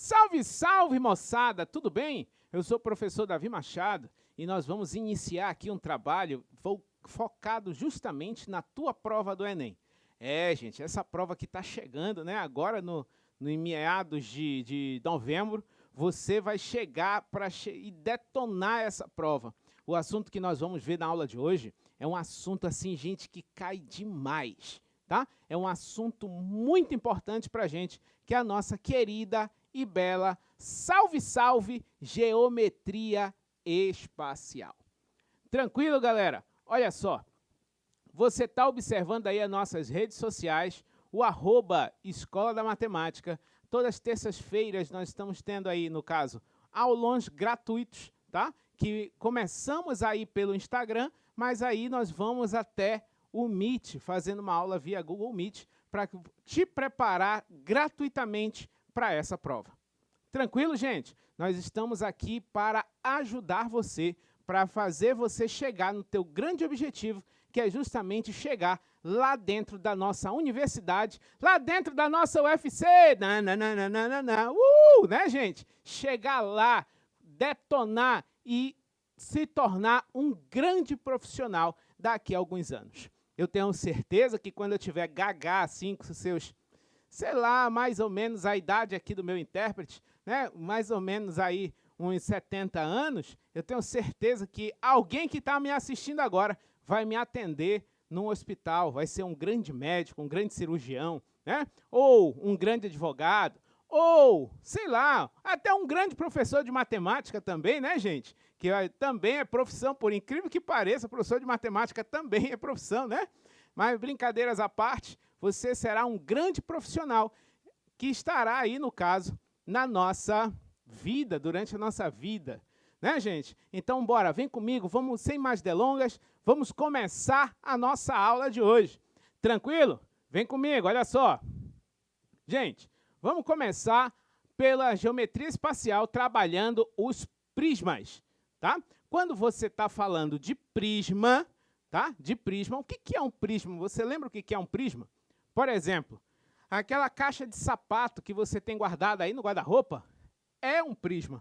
Salve, salve, moçada! Tudo bem? Eu sou o professor Davi Machado e nós vamos iniciar aqui um trabalho focado justamente na tua prova do Enem. Gente, essa prova que está chegando, né? Agora no meados de novembro, você vai chegar para e detonar essa prova. O assunto que nós vamos ver na aula de hoje é um assunto assim, gente, que cai demais, tá? É um assunto muito importante para a gente, que é a nossa querida e bela salve, salve, geometria espacial. Tranquilo, galera? Olha só, você está observando aí as nossas redes sociais, o @Escola da Matemática. Todas as terças-feiras nós estamos tendo aí, no caso, aulões gratuitos, tá? Que começamos aí pelo Instagram, mas aí nós vamos até o Meet, fazendo uma aula via Google Meet, para te preparar gratuitamente para essa prova. Tranquilo, gente? Nós estamos aqui para ajudar você, para fazer você chegar no teu grande objetivo, que é justamente chegar lá dentro da nossa universidade, lá dentro da nossa UFC, né, gente? Chegar lá, detonar e se tornar um grande profissional daqui a alguns anos. Eu tenho certeza que quando eu tiver gagá, assim, com seus, sei lá, mais ou menos a idade aqui do meu intérprete, né, mais ou menos aí uns 70 anos, eu tenho certeza que alguém que está me assistindo agora vai me atender num hospital, vai ser um grande médico, um grande cirurgião, né, ou um grande advogado, ou, sei lá, até um grande professor de matemática também, né, gente? Que também é profissão, por incrível que pareça, professor de matemática também é profissão, né? Mas brincadeiras à parte, você será um grande profissional que estará aí, no caso, na nossa vida, durante a nossa vida, né, gente? Então, bora, vem comigo, vamos, sem mais delongas, vamos começar a nossa aula de hoje. Tranquilo? Vem comigo, olha só. Gente, vamos começar pela geometria espacial, trabalhando os prismas, tá? Quando você está falando de prisma, tá? De prisma, o que é um prisma? Você lembra o que é um prisma? Por exemplo, aquela caixa de sapato que você tem guardada aí no guarda-roupa é um prisma.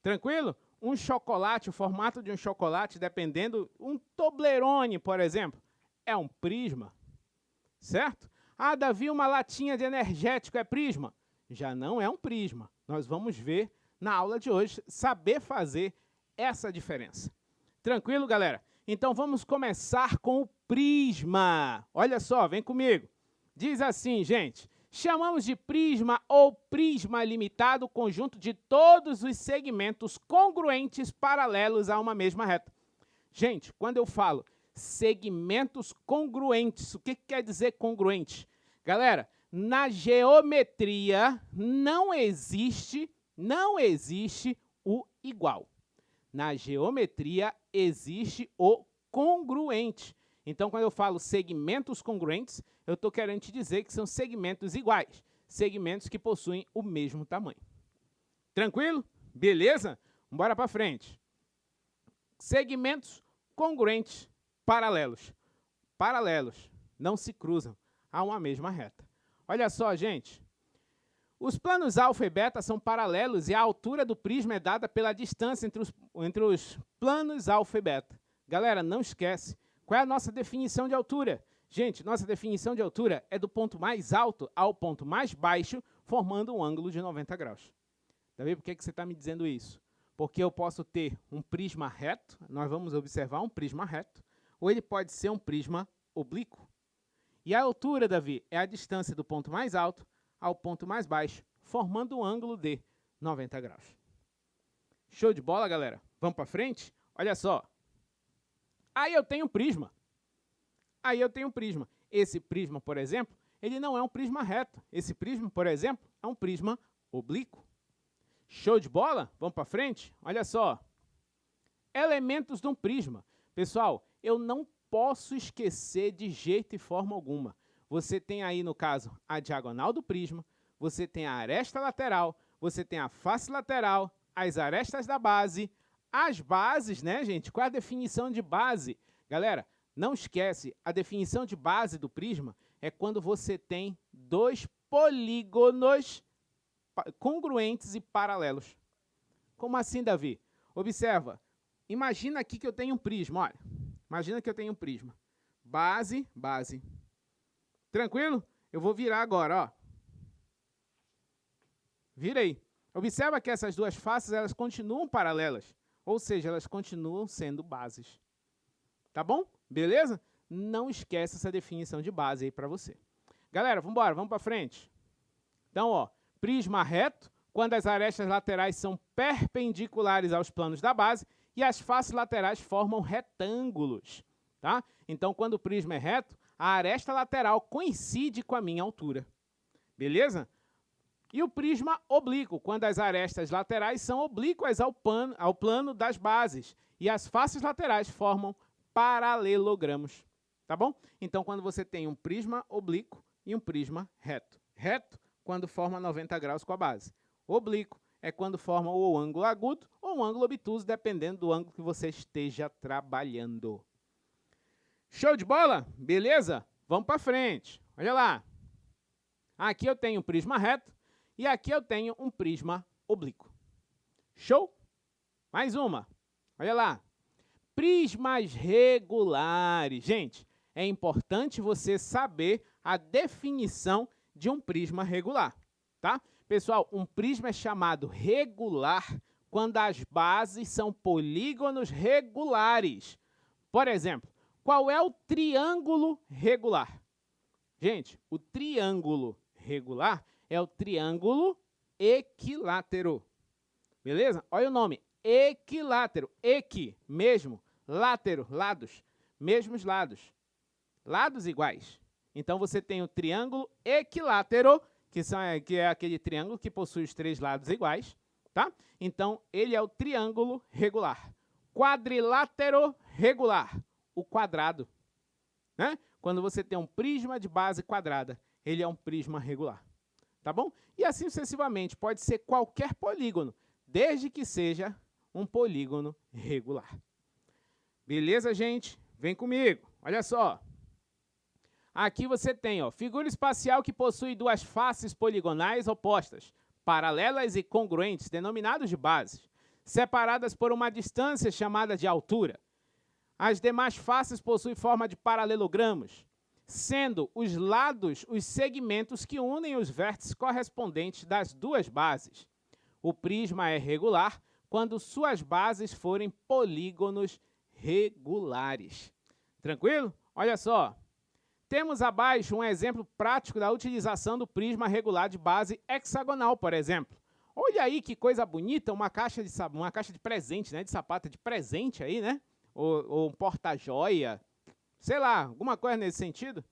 Tranquilo? Um chocolate, o formato de um chocolate, dependendo, um Toblerone, por exemplo, é um prisma, certo? Ah, Davi, uma latinha de energético é prisma? Já não é um prisma. Nós vamos ver na aula de hoje, saber fazer essa diferença. Tranquilo, galera? Então vamos começar com o prisma. Olha só, vem comigo. Diz assim, gente, chamamos de prisma ou prisma limitado o conjunto de todos os segmentos congruentes paralelos a uma mesma reta. Gente, quando eu falo segmentos congruentes, o que quer dizer congruente? Galera, na geometria não existe o igual. Na geometria existe o congruente. Então, quando eu falo segmentos congruentes, eu estou querendo te dizer que são segmentos iguais, segmentos que possuem o mesmo tamanho. Tranquilo? Beleza? Bora para frente. Segmentos congruentes paralelos. Paralelos, não se cruzam a uma mesma reta. Olha só, gente. Os planos alfa e beta são paralelos e a altura do prisma é dada pela distância entre os planos alfa e beta. Galera, não esquece. Qual é a nossa definição de altura? Gente, nossa definição de altura é do ponto mais alto ao ponto mais baixo, formando um ângulo de 90 graus. Daí, por que você está me dizendo isso? Porque eu posso ter um prisma reto, nós vamos observar um prisma reto, ou ele pode ser um prisma oblíquo. E a altura, Davi, é a distância do ponto mais alto ao ponto mais baixo, formando um ângulo de 90 graus. Show de bola, galera? Vamos para frente? Olha só. Aí eu tenho um prisma. Esse prisma, por exemplo, ele não é um prisma reto. Esse prisma, por exemplo, é um prisma oblíquo. Show de bola? Vamos para frente? Olha só. Elementos de um prisma. Pessoal, eu não posso esquecer de jeito e forma alguma. Você tem aí, no caso, a diagonal do prisma, você tem a aresta lateral, você tem a face lateral, as arestas da base, as bases, né, gente? Qual é a definição de base? Galera, não esquece, a definição de base do prisma é quando você tem dois polígonos congruentes e paralelos. Como assim, Davi? Observa. Imagina aqui que eu tenho um prisma, olha. Imagina que eu tenho um prisma. Base, base. Tranquilo? Eu vou virar agora, ó. Virei. Observa que essas duas faces, elas continuam paralelas. Ou seja, elas continuam sendo bases. Tá bom? Beleza? Não esquece essa definição de base aí para você. Galera, vamos embora, vamos para frente. Então, ó, prisma reto, quando as arestas laterais são perpendiculares aos planos da base e as faces laterais formam retângulos. Tá? Então, quando o prisma é reto, a aresta lateral coincide com a minha altura. Beleza? E o prisma oblíquo, quando as arestas laterais são oblíquas ao plano das bases e as faces laterais formam paralelogramos. Tá bom? Então, quando você tem um prisma oblíquo e um prisma reto. Reto, quando forma 90 graus com a base. Oblíquo é quando forma o ângulo agudo ou um ângulo obtuso, dependendo do ângulo que você esteja trabalhando. Show de bola? Beleza? Vamos para frente. Olha lá. Aqui eu tenho um prisma reto e aqui eu tenho um prisma oblíquo. Show? Mais uma. Olha lá. Prismas regulares. Gente, é importante você saber a definição de um prisma regular, tá? Pessoal, um prisma é chamado regular quando as bases são polígonos regulares. Por exemplo, qual é o triângulo regular? Gente, o triângulo regular é o triângulo equilátero. Beleza? Olha o nome, equilátero. Equi, mesmo. Látero, lados. Mesmos lados. Lados iguais. Então, você tem o triângulo equilátero, que é aquele triângulo que possui os três lados iguais. Tá? Então, ele é o triângulo regular. Quadrilátero regular. O quadrado. Né? Quando você tem um prisma de base quadrada, ele é um prisma regular. Tá bom? E assim sucessivamente, pode ser qualquer polígono, desde que seja um polígono regular. Beleza, gente? Vem comigo. Olha só. Aqui você tem, ó, figura espacial que possui duas faces poligonais opostas, paralelas e congruentes, denominadas de bases, separadas por uma distância chamada de altura. As demais faces possuem forma de paralelogramos, sendo os lados os segmentos que unem os vértices correspondentes das duas bases. O prisma é regular quando suas bases forem polígonos regulares. Tranquilo? Olha só. Temos abaixo um exemplo prático da utilização do prisma regular de base hexagonal, por exemplo. Olha aí que coisa bonita, uma caixa de presente, né? De sapato de presente aí, né? Ou um porta-joia, sei lá, alguma coisa nesse sentido.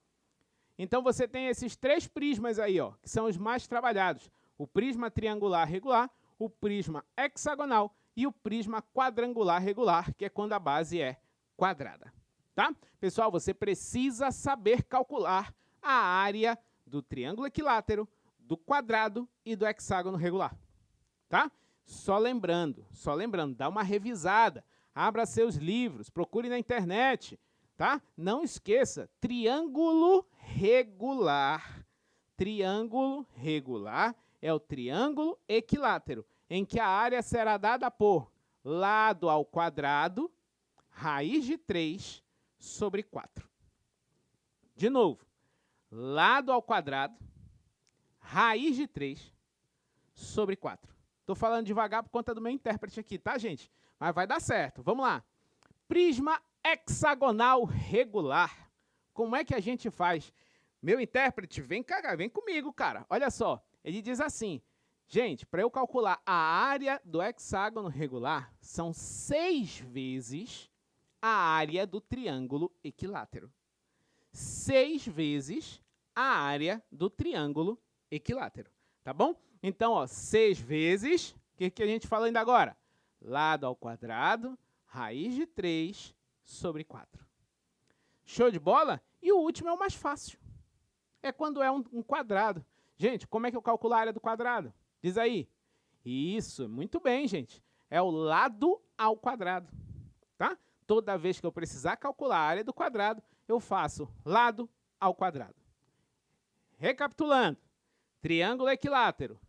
Então, você tem esses três prismas aí, ó, que são os mais trabalhados. O prisma triangular regular, o prisma hexagonal e o prisma quadrangular regular, que é quando a base é quadrada. Tá? Pessoal, você precisa saber calcular a área do triângulo equilátero, do quadrado e do hexágono regular. Tá? Só lembrando, dá uma revisada, abra seus livros, procure na internet, tá? Não esqueça, triângulo regular é o triângulo equilátero, em que a área será dada por lado ao quadrado, raiz de 3 sobre 4. De novo, lado ao quadrado, raiz de 3 sobre 4. Estou falando devagar por conta do meu intérprete aqui, tá, gente? Mas vai dar certo. Vamos lá. Prisma hexagonal regular. Como é que a gente faz? Meu intérprete, vem cá, vem comigo, cara. Olha só, ele diz assim, gente, para eu calcular a área do hexágono regular, são 6 vezes a área do triângulo equilátero. 6 vezes a área do triângulo equilátero. Tá bom? Então, ó, 6 vezes, o que a gente fala ainda agora? Lado ao quadrado, raiz de 3 sobre 4. Show de bola? E o último é o mais fácil. É quando é um quadrado. Gente, como é que eu calculo a área do quadrado? Diz aí. Isso, muito bem, gente. É o lado ao quadrado. Tá? Toda vez que eu precisar calcular a área do quadrado, eu faço lado ao quadrado. Recapitulando. Triângulo equilátero.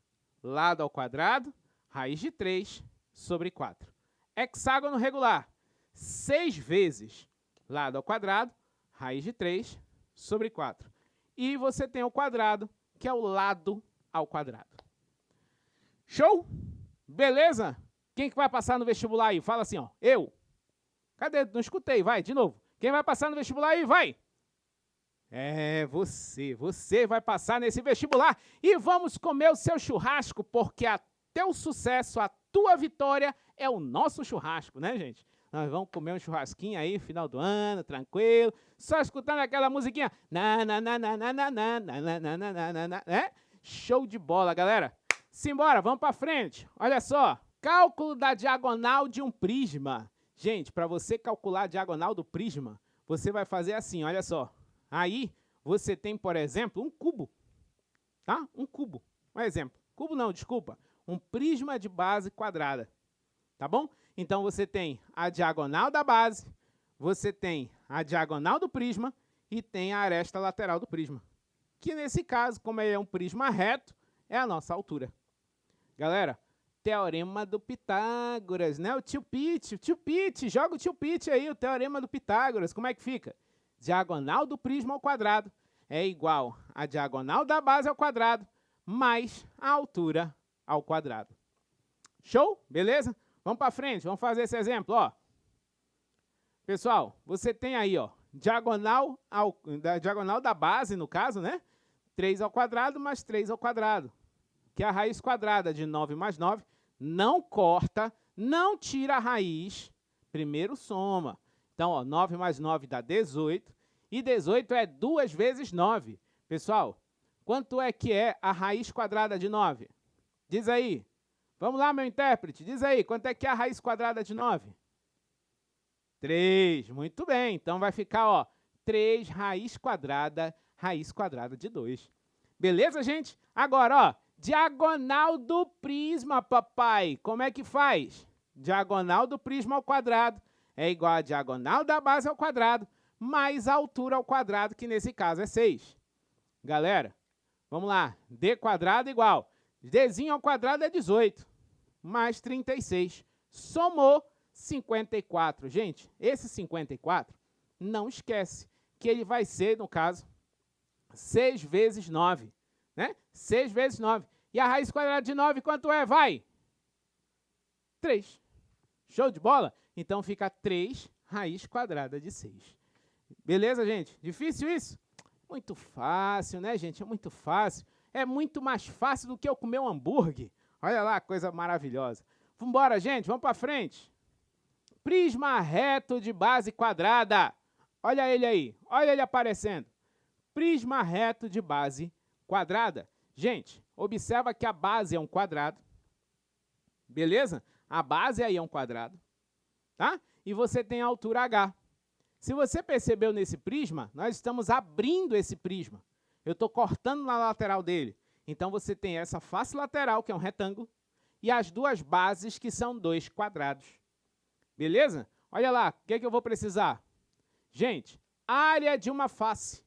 lado ao quadrado, raiz de 3 sobre 4. Hexágono regular, 6 vezes lado ao quadrado, raiz de 3 sobre 4. E você tem o quadrado, que é o lado ao quadrado. Show? Beleza? Quem que vai passar no vestibular aí? Fala assim, ó, eu. Cadê? Não escutei, vai, de novo. Quem vai passar no vestibular aí? Vai. É, você vai passar nesse vestibular e vamos comer o seu churrasco, porque a teu sucesso, a tua vitória é o nosso churrasco, né, gente? Nós vamos comer um churrasquinho aí, final do ano, tranquilo, só escutando aquela musiquinha, né? Show de bola, galera. Simbora, vamos para frente. Olha só, cálculo da diagonal de um prisma. Gente, para você calcular a diagonal do prisma, você vai fazer assim, olha só. Aí, você tem, por exemplo, um cubo, tá? Um cubo, um exemplo. Cubo não, desculpa. Um prisma de base quadrada, tá bom? Então, você tem a diagonal da base, você tem a diagonal do prisma e tem a aresta lateral do prisma. Que, nesse caso, como ele é um prisma reto, é a nossa altura. Galera, teorema do Pitágoras, né? O tio Pete, joga o tio Pete aí, o teorema do Pitágoras. Como é que fica? Diagonal do prisma ao quadrado é igual a diagonal da base ao quadrado mais a altura ao quadrado. Show? Beleza? Vamos para frente, vamos fazer esse exemplo, ó. Pessoal, você tem aí, ó, diagonal da base, no caso, né? 3 ao quadrado mais 3 ao quadrado, que é a raiz quadrada de 9 mais 9. Não corta, não tira a raiz, primeiro soma. Então, ó, 9 mais 9 dá 18, e 18 é 2 vezes 9. Pessoal, quanto é que é a raiz quadrada de 9? Diz aí. Vamos lá, meu intérprete, diz aí, quanto é que é a raiz quadrada de 9? 3, muito bem. Então, vai ficar, ó, 3 raiz quadrada de 2. Beleza, gente? Agora, ó, diagonal do prisma, papai. Como é que faz? Diagonal do prisma ao quadrado é igual a diagonal da base ao quadrado, mais a altura ao quadrado, que nesse caso é 6. Galera, vamos lá. D quadrado igual. Dzinho ao quadrado é 18, mais 36. Somou 54. Gente, esse 54, não esquece que ele vai ser, no caso, 6 vezes 9. Né? 6 vezes 9. E a raiz quadrada de 9, quanto é? Vai? 3. Show de bola? Então, fica 3 raiz quadrada de 6. Beleza, gente? Difícil isso? Muito fácil, né, gente? É muito fácil. É muito mais fácil do que eu comer um hambúrguer. Olha lá, coisa maravilhosa. Vamos embora, gente. Vamos para frente. Prisma reto de base quadrada. Olha ele aí. Olha ele aparecendo. Prisma reto de base quadrada. Gente, observa que a base é um quadrado. Beleza? A base aí é um quadrado. Tá? E você tem a altura h. Se você percebeu nesse prisma, nós estamos abrindo esse prisma. Eu estou cortando na lateral dele. Então, você tem essa face lateral, que é um retângulo, e as duas bases, que são 2 quadrados. Beleza? Olha lá, o que é que eu vou precisar? Gente, área de uma face.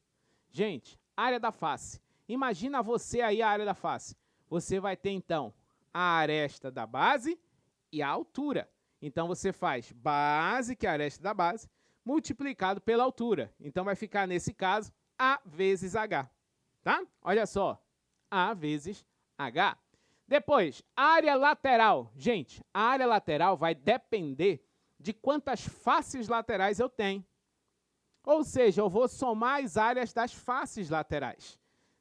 Gente, área da face. Imagina você aí a área da face. Você vai ter, então, a aresta da base e a altura. Então, você faz base, que é a aresta da base, multiplicado pela altura. Então, vai ficar, nesse caso, A vezes H. Tá? Olha só. A vezes H. Depois, área lateral. Gente, a área lateral vai depender de quantas faces laterais eu tenho. Ou seja, eu vou somar as áreas das faces laterais.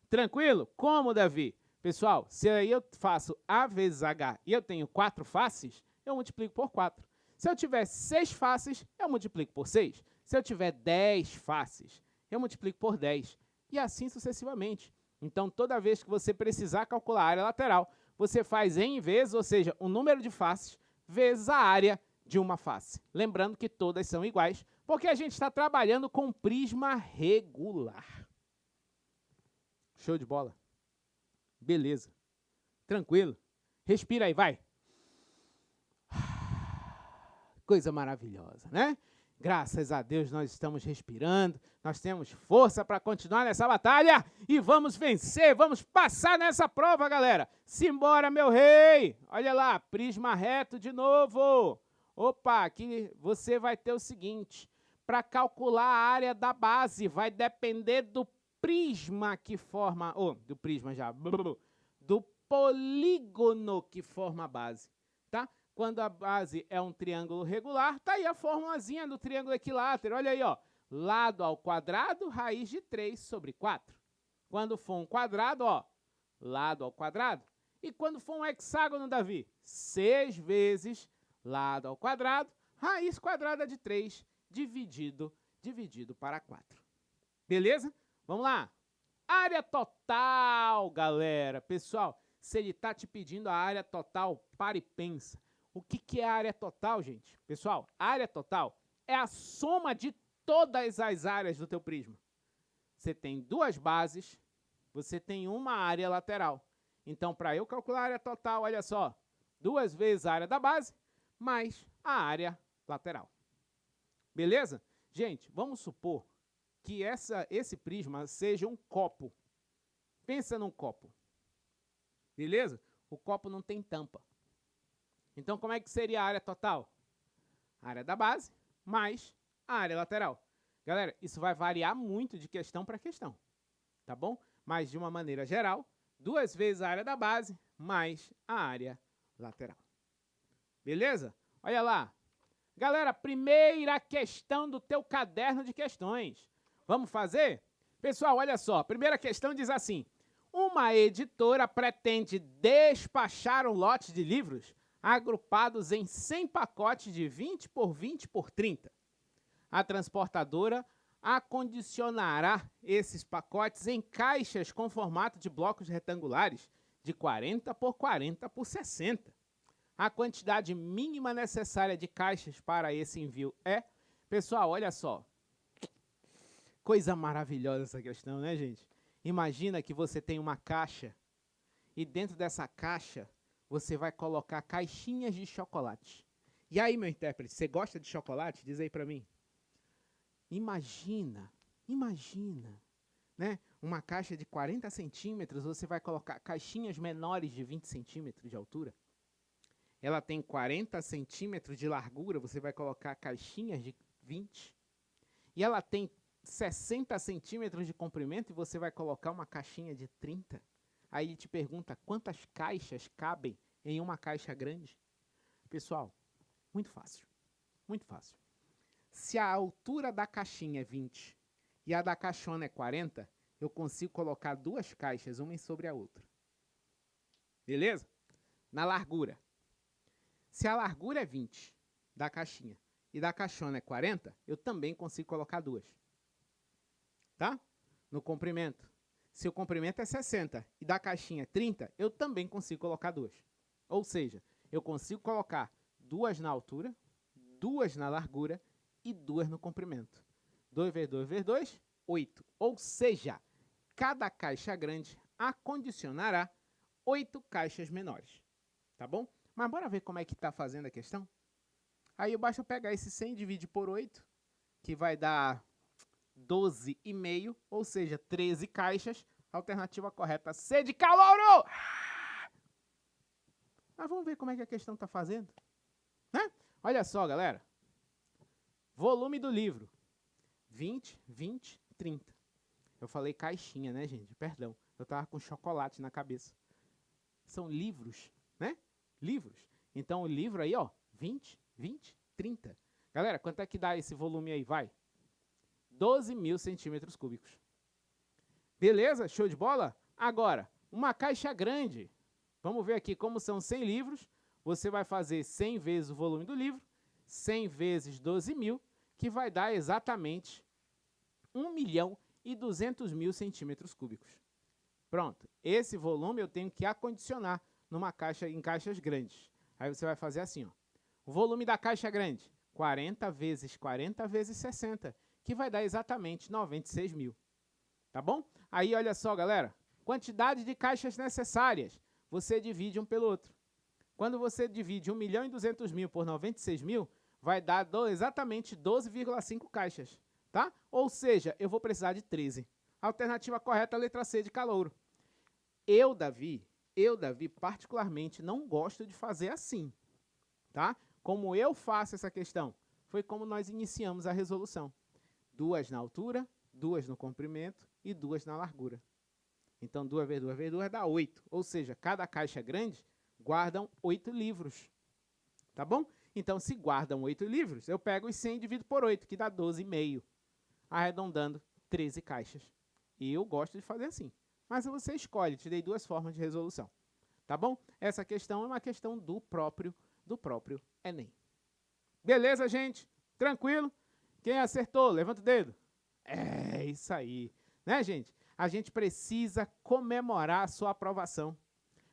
Tranquilo? Como, Davi? Pessoal, se aí eu faço A vezes H e eu tenho 4 faces, eu multiplico por 4. Se eu tiver 6 faces, eu multiplico por 6. Se eu tiver 10 faces, eu multiplico por 10. E assim sucessivamente. Então, toda vez que você precisar calcular a área lateral, você faz em vezes, ou seja, o número de faces, vezes a área de uma face. Lembrando que todas são iguais, porque a gente está trabalhando com prisma regular. Show de bola? Beleza. Tranquilo. Respira aí, vai. Coisa maravilhosa, né? Graças a Deus nós estamos respirando, nós temos força para continuar nessa batalha e vamos vencer, vamos passar nessa prova, galera. Simbora, meu rei! Olha lá, prisma reto de novo. Opa, aqui você vai ter o seguinte, para calcular a área da base, vai depender do prisma que forma, do prisma já, do polígono que forma a base, tá? Quando a base é um triângulo regular, tá aí a formulazinha do triângulo equilátero. Olha aí, ó. Lado ao quadrado, raiz de 3 sobre 4. Quando for um quadrado, ó, lado ao quadrado. E quando for um hexágono, Davi? 6 vezes lado ao quadrado, raiz quadrada de 3, dividido para 4. Beleza? Vamos lá. Área total, galera. Pessoal, se ele está te pedindo a área total, para e pensa. O que é a área total, gente? Pessoal, a área total é a soma de todas as áreas do teu prisma. Você tem duas bases, você tem uma área lateral. Então, para eu calcular a área total, olha só, 2 vezes a área da base, mais a área lateral. Beleza? Gente, vamos supor que esse prisma seja um copo. Pensa num copo. Beleza? O copo não tem tampa. Então, como é que seria a área total? A área da base mais a área lateral. Galera, isso vai variar muito de questão para questão, tá bom? Mas, de uma maneira geral, 2 vezes a área da base mais a área lateral. Beleza? Olha lá. Galera, primeira questão do teu caderno de questões. Vamos fazer? Pessoal, olha só. A primeira questão diz assim. Uma editora pretende despachar um lote de livros agrupados em 100 pacotes de 20 por 20 por 30. A transportadora acondicionará esses pacotes em caixas com formato de blocos retangulares de 40 por 40 por 60. A quantidade mínima necessária de caixas para esse envio é... Pessoal, olha só. Coisa maravilhosa essa questão, né, gente? Imagina que você tem uma caixa e dentro dessa caixa você vai colocar caixinhas de chocolate. E aí, meu intérprete, você gosta de chocolate? Diz aí pra mim. Imagina, né? Uma caixa de 40 centímetros, você vai colocar caixinhas menores de 20 centímetros de altura. Ela tem 40 centímetros de largura, você vai colocar caixinhas de 20. E ela tem 60 centímetros de comprimento e você vai colocar uma caixinha de 30. Aí ele te pergunta quantas caixas cabem em uma caixa grande. Pessoal, muito fácil, muito fácil. Se a altura da caixinha é 20 e a da caixona é 40, eu consigo colocar duas caixas, uma sobre a outra. Beleza? Na largura. Se a largura é 20 da caixinha e da caixona é 40, eu também consigo colocar duas. Tá? No comprimento. Se o comprimento é 60 e da caixinha é 30, eu também consigo colocar duas. Ou seja, eu consigo colocar duas na altura, duas na largura e duas no comprimento. 2 vezes 2 vezes 2, 8. Ou seja, cada caixa grande acondicionará 8 caixas menores. Tá bom? Mas bora ver como é que está fazendo a questão? Aí basta pegar esse 100 e dividir por 8, que vai dar 12,5, ou seja, 13 caixas. Alternativa correta, C de calouro! Mas vamos ver como é que a questão está fazendo. Né? Olha só, galera. Volume do livro. 20, 20, 30. Eu falei caixinha, né, gente? Perdão. Eu estava com chocolate na cabeça. São livros, né? Livros. Então, o livro aí, ó, 20, 20, 30. Galera, quanto é que dá esse volume aí? Vai. 12.000 centímetros cúbicos. Beleza? Show de bola? Agora, uma caixa grande. Vamos ver aqui como são 100 livros. Você vai fazer 100 vezes o volume do livro, 100 vezes 12.000, que vai dar exatamente 1.200.000 centímetros cúbicos. Pronto. Esse volume eu tenho que acondicionar numa caixa, em caixas grandes. Aí você vai fazer assim, ó. O volume da caixa grande, 40 vezes 40 vezes 60, que vai dar exatamente 96.000. Tá bom? Aí, olha só, galera. Quantidade de caixas necessárias. Você divide um pelo outro. Quando você divide 1.200.000 por 96.000, vai dar exatamente 12,5 caixas, tá? Ou seja, eu vou precisar de 13. Alternativa correta, letra C, de calouro. Eu, Davi, particularmente, não gosto de fazer assim, tá? Como eu faço essa questão? Foi como nós iniciamos a resolução. 2 na altura, 2 no comprimento e 2 na largura. Então, 2 vezes 2 vezes 2 dá 8. Ou seja, cada caixa grande guardam 8 livros. Tá bom? Então, se guardam 8 livros, eu pego os 100 e divido por 8, que dá 12,5. Arredondando, 13 caixas. E eu gosto de fazer assim. Mas você escolhe, te dei 2 formas de resolução. Tá bom? Essa questão é uma questão do próprio Enem. Beleza, gente? Tranquilo? Quem acertou, levanta o dedo. É isso aí. Né, gente? A gente precisa comemorar a sua aprovação.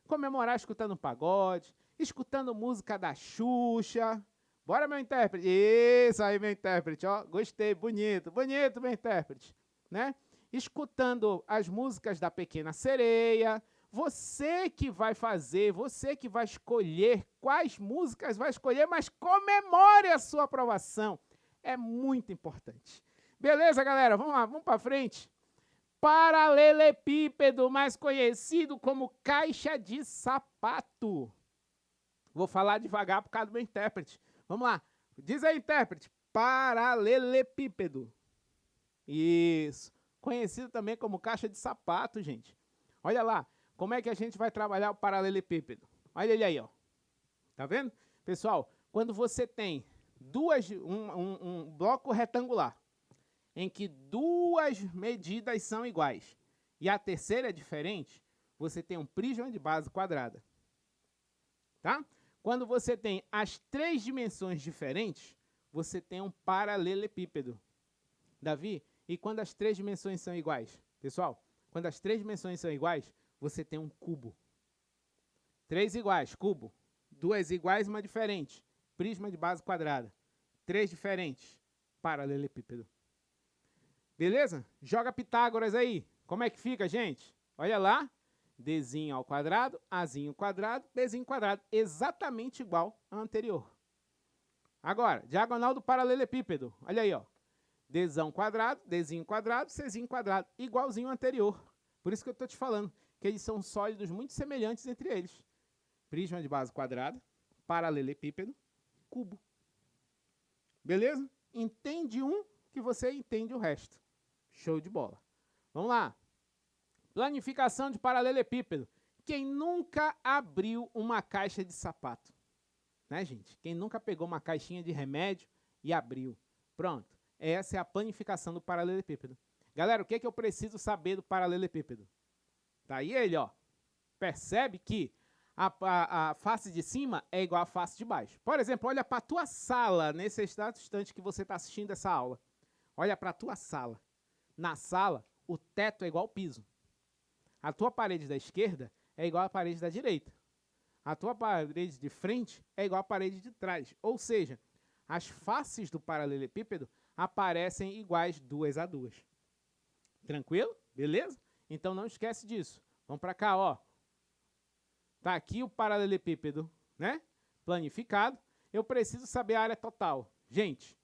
Comemorar escutando um pagode, escutando música da Xuxa. Bora, meu intérprete. Isso aí, meu intérprete. Ó, gostei, bonito, bonito, meu intérprete. Né? Escutando as músicas da Pequena Sereia. Você que vai fazer, você que vai escolher quais músicas vai escolher, mas comemore a sua aprovação. É muito importante. Beleza, galera? Vamos lá, vamos para frente. Paralelepípedo, mais conhecido como caixa de sapato. Vou falar devagar por causa do meu intérprete. Vamos lá. Diz aí, intérprete. Paralelepípedo. Isso. Conhecido também como caixa de sapato, gente. Olha lá. Como é que a gente vai trabalhar o paralelepípedo? Olha ele aí, ó. Tá vendo? Pessoal, quando você tem um bloco retangular, em que 2 medidas são iguais, e a terceira é diferente, você tem um prisma de base quadrada. Tá? Quando você tem as 3 dimensões diferentes, você tem um paralelepípedo. Davi, e quando as 3 dimensões são iguais? Pessoal, quando as 3 dimensões são iguais, você tem um cubo. 3 iguais, cubo. 2 iguais, uma diferente. Prisma de base quadrada. 3 diferentes, paralelepípedo. Beleza? Joga Pitágoras aí. Como é que fica, gente? Olha lá. Dzinho ao quadrado, Azinho quadrado, Bzinho quadrado. Exatamente igual ao anterior. Agora, diagonal do paralelepípedo. Olha aí, ó. Dzão quadrado, Dzinho quadrado, Czinho quadrado. Igualzinho ao anterior. Por isso que eu estou te falando que eles são sólidos muito semelhantes entre eles. Prisma de base quadrada, paralelepípedo, cubo. Beleza? Entende um que você entende o resto. Show de bola. Vamos lá. Planificação de paralelepípedo. Quem nunca abriu uma caixa de sapato? Né, gente? Quem nunca pegou uma caixinha de remédio e abriu? Pronto. Essa é a planificação do paralelepípedo. Galera, o que é que eu preciso saber do paralelepípedo? Tá aí ele, ó. Percebe que a face de cima é igual à face de baixo. Por exemplo, olha para a tua sala, nesse exato instante que você está assistindo essa aula. Olha para a tua sala. Na sala, o teto é igual ao piso. A tua parede da esquerda é igual à parede da direita. A tua parede de frente é igual à parede de trás. Ou seja, as faces do paralelepípedo aparecem iguais 2 a 2. Tranquilo? Beleza? Então não esquece disso. Vamos para cá, ó. Tá aqui o paralelepípedo, né? Planificado. Eu preciso saber a área total. Gente,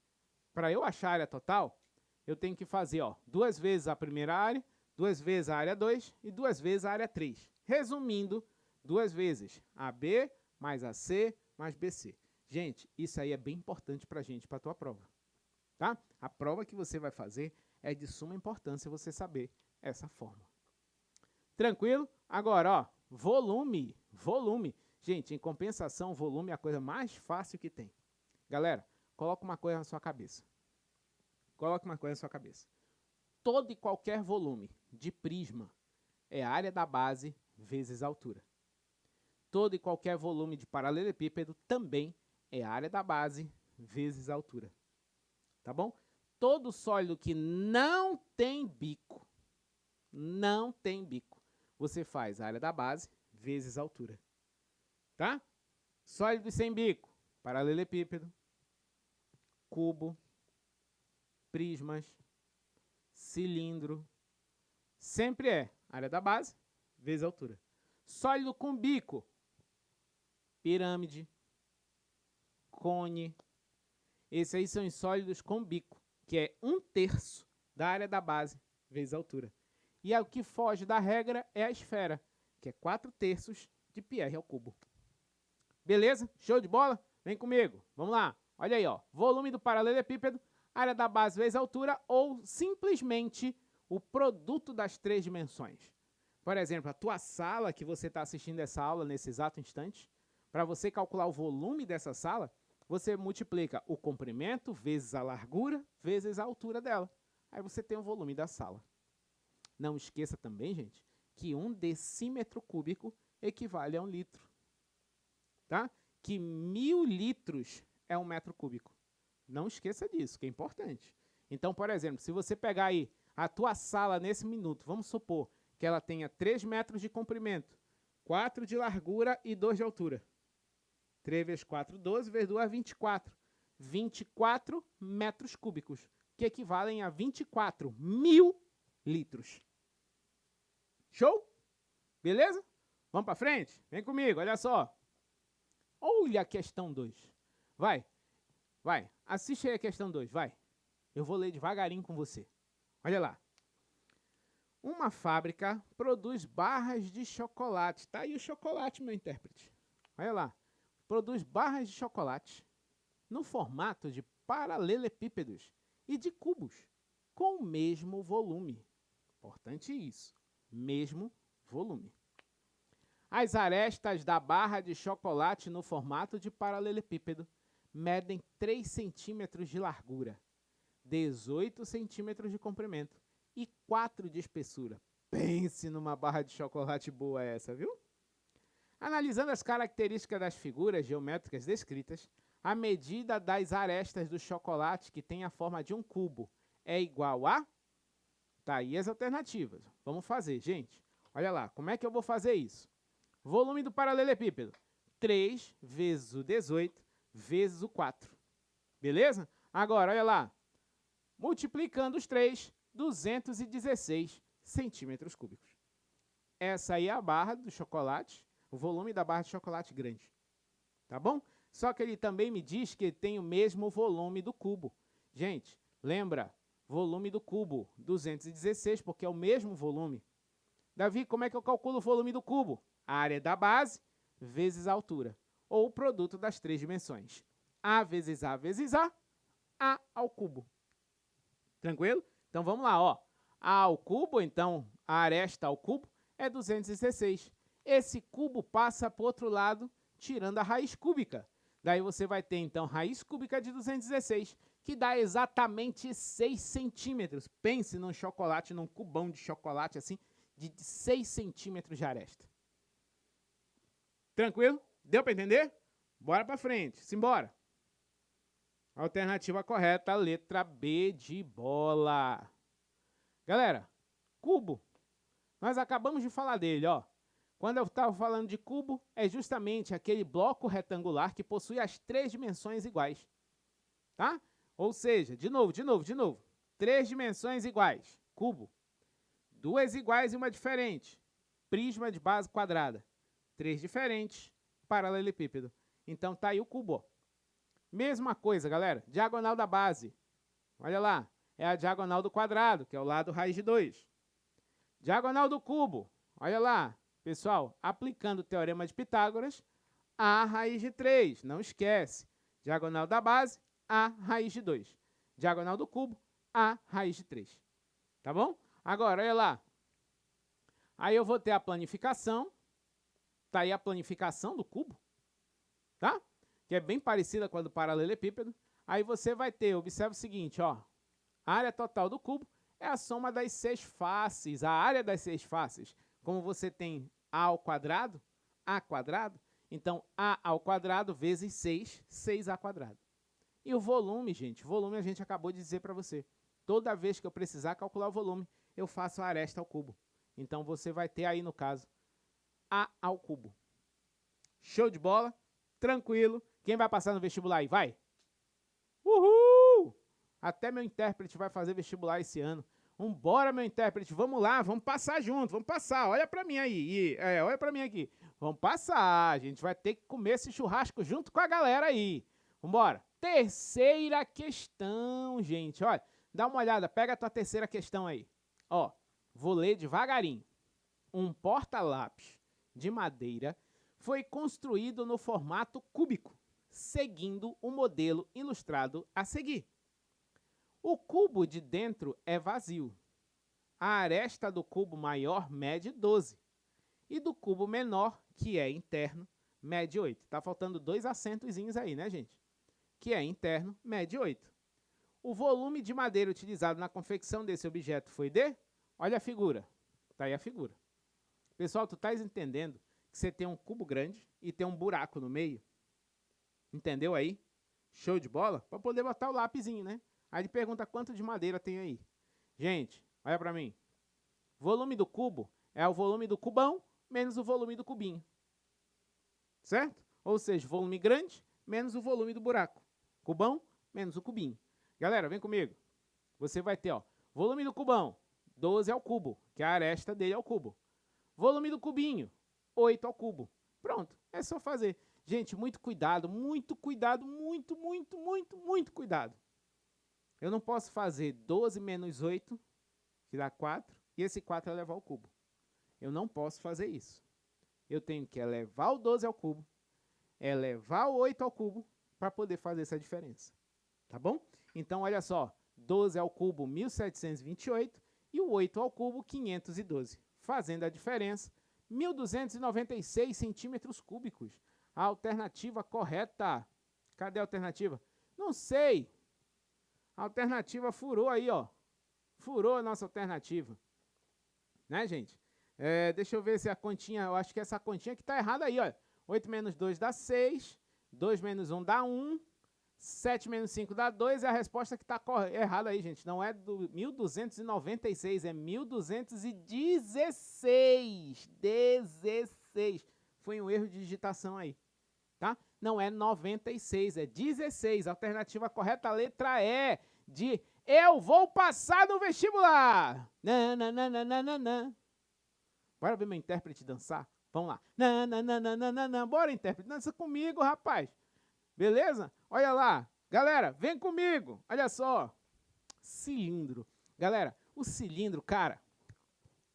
para eu achar a área total, eu tenho que fazer, ó, 2 vezes a primeira área, 2 vezes a área 2 e 2 vezes a área 3. Resumindo, 2 vezes AB mais AC mais BC. Gente, isso aí é bem importante para a gente, para a tua prova. Tá? A prova que você vai fazer é de suma importância você saber essa fórmula. Tranquilo? Agora, ó, volume. Gente, em compensação, volume é a coisa mais fácil que tem. Galera, coloca uma coisa na sua cabeça. Todo e qualquer volume de prisma é a área da base vezes a altura. Todo e qualquer volume de paralelepípedo também é a área da base vezes a altura. Tá bom? Todo sólido que não tem bico, você faz a área da base vezes a altura. Tá? Sólidos sem bico, paralelepípedo, cubo, prismas, cilindro, sempre é área da base vezes a altura. Sólido com bico, pirâmide, cone, Esses aí são os sólidos com bico, que é 1/3 da área da base vezes a altura. E o que foge da regra é a esfera, que é 4/3 de πr ao cubo. Beleza? Show de bola? Vem comigo. Vamos lá. Olha aí, ó. Volume do paralelepípedo, área da base vezes a altura ou simplesmente o produto das 3 dimensões. Por exemplo, a tua sala que você está assistindo essa aula nesse exato instante, para você calcular o volume dessa sala, você multiplica o comprimento vezes a largura vezes a altura dela. Aí você tem o volume da sala. Não esqueça também, gente, que 1 decímetro cúbico equivale a 1 litro. Tá? Que 1000 litros é 1 metro cúbico. Não esqueça disso, que é importante. Então, por exemplo, se você pegar aí a tua sala nesse minuto, vamos supor que ela tenha 3 metros de comprimento, 4 de largura e 2 de altura. 3 vezes 4, 12, vezes 2, 24. 24 metros cúbicos, que equivalem a 24.000 litros. Show? Beleza? Vamos para frente? Vem comigo, olha só. Olha a questão 2. Vai, assiste aí a questão 2, vai. Eu vou ler devagarinho com você. Olha lá. Uma fábrica produz barras de chocolate. Tá aí o chocolate, meu intérprete. Olha lá. Produz barras de chocolate no formato de paralelepípedos e de cubos com o mesmo volume. Importante isso. Mesmo volume. As arestas da barra de chocolate no formato de paralelepípedo medem 3 centímetros de largura, 18 centímetros de comprimento e 4 de espessura. Pense numa barra de chocolate boa essa, viu? Analisando as características das figuras geométricas descritas, a medida das arestas do chocolate, que tem a forma de um cubo, é igual a... Tá aí as alternativas. Vamos fazer, gente. Olha lá, como é que eu vou fazer isso? Volume do paralelepípedo, 3 vezes o 18 vezes o 4. Beleza? Agora, olha lá. Multiplicando os 3, 216 centímetros cúbicos. Essa aí é a barra do chocolate, o volume da barra de chocolate grande. Tá bom? Só que ele também me diz que tem o mesmo volume do cubo. Gente, lembra? Volume do cubo, 216, porque é o mesmo volume. Davi, como é que eu calculo o volume do cubo? A área da base vezes a altura, ou o produto das 3 dimensões. A vezes A vezes A ao cubo. Tranquilo? Então vamos lá, ó. A ao cubo, então a aresta ao cubo é 216. Esse cubo passa para o outro lado, tirando a raiz cúbica. Daí você vai ter, então, raiz cúbica de 216, que dá exatamente 6 centímetros. Pense num chocolate, num cubão de chocolate, assim, de 6 centímetros de aresta. Tranquilo? Deu para entender? Bora para frente. Simbora. Alternativa correta, letra B de bola. Galera, cubo. Nós acabamos de falar dele, ó. Quando eu estava falando de cubo, é justamente aquele bloco retangular que possui as 3 dimensões iguais. Tá? Ou seja, de novo. 3 dimensões iguais. Cubo. 2 iguais e uma diferente. Prisma de base quadrada. 3 diferentes. Paralelepípedo. Então tá aí o cubo, ó. Mesma coisa, galera. Diagonal da base. Olha lá. É a diagonal do quadrado, que é o lado raiz de 2. Diagonal do cubo. Olha lá. Pessoal, aplicando o teorema de Pitágoras, A raiz de 3. Não esquece. Diagonal da base, A raiz de 2. Diagonal do cubo, A raiz de 3. Tá bom? Agora, olha lá. Aí eu vou ter a planificação. Tá aí a planificação do cubo. Tá? Que é bem parecida com a do paralelepípedo. Aí você vai ter, observa o seguinte, ó. A área total do cubo é a soma das 6 faces. A área das 6 faces. Como você tem A ao quadrado, A quadrado, então A ao quadrado vezes 6, 6A quadrado. E o volume, gente, volume a gente acabou de dizer para você. Toda vez que eu precisar calcular o volume, eu faço a aresta ao cubo. Então você vai ter aí, no caso, A ao cubo. Show de bola? Tranquilo. Quem vai passar no vestibular aí? Vai! Uhul! Até meu intérprete vai fazer vestibular esse ano. Vambora, meu intérprete, vamos lá, vamos passar junto, vamos passar, olha pra mim aí, olha pra mim aqui. Vamos passar, a gente vai ter que comer esse churrasco junto com a galera aí. Vambora. Terceira questão, gente. Olha, dá uma olhada, pega a tua terceira questão aí. Ó, vou ler devagarinho. Um porta-lápis de madeira foi construído no formato cúbico, seguindo o modelo ilustrado a seguir. O cubo de dentro é vazio. A aresta do cubo maior mede 12 e do cubo menor, que é interno, mede 8. Tá faltando 2 acentozinhos aí, né, gente? Que é interno, mede 8. O volume de madeira utilizado na confecção desse objeto foi de? Olha a figura. Tá aí a figura. Pessoal, tu estás entendendo que você tem um cubo grande e tem um buraco no meio? Entendeu aí? Show de bola? Para poder botar o lápisinho, né? Aí ele pergunta quanto de madeira tem aí. Gente, olha para mim. Volume do cubo é o volume do cubão menos o volume do cubinho. Certo? Ou seja, volume grande menos o volume do buraco. Cubão menos o cubinho. Galera, vem comigo. Você vai ter, ó, volume do cubão, 12 ao cubo, que a aresta dele é o cubo. Volume do cubinho, 8 ao cubo. Pronto, é só fazer. Gente, muito cuidado, muito cuidado. Eu não posso fazer 12 menos 8, que dá 4, e esse 4 é levar ao cubo. Eu não posso fazer isso. Eu tenho que elevar o 12 ao cubo, elevar o 8 ao cubo, para poder fazer essa diferença. Tá bom? Então, olha só, 12 ao cubo, 1728, e o 8 ao cubo, 512. Fazendo a diferença, 1.296 centímetros cúbicos. A alternativa correta. Cadê a alternativa? Não sei. A alternativa furou aí, ó. Furou a nossa alternativa. Né, gente? Deixa eu ver se a continha... Eu acho que essa continha que tá errada aí, ó. 8 menos 2 dá 6. 2 menos 1 dá 1. 7 menos 5 dá 2. É a resposta que tá errada aí, gente. Não é do 1.296, é 1.216. 16. Foi um erro de digitação aí. Tá? Não é 96, é 16. A alternativa correta, a letra E, de eu vou passar no vestibular. Nananana. Bora ver meu intérprete dançar? Vamos lá. Nananana. Bora, intérprete, dança comigo, rapaz. Beleza? Olha lá. Galera, vem comigo. Olha só. Cilindro. Galera, o cilindro, cara,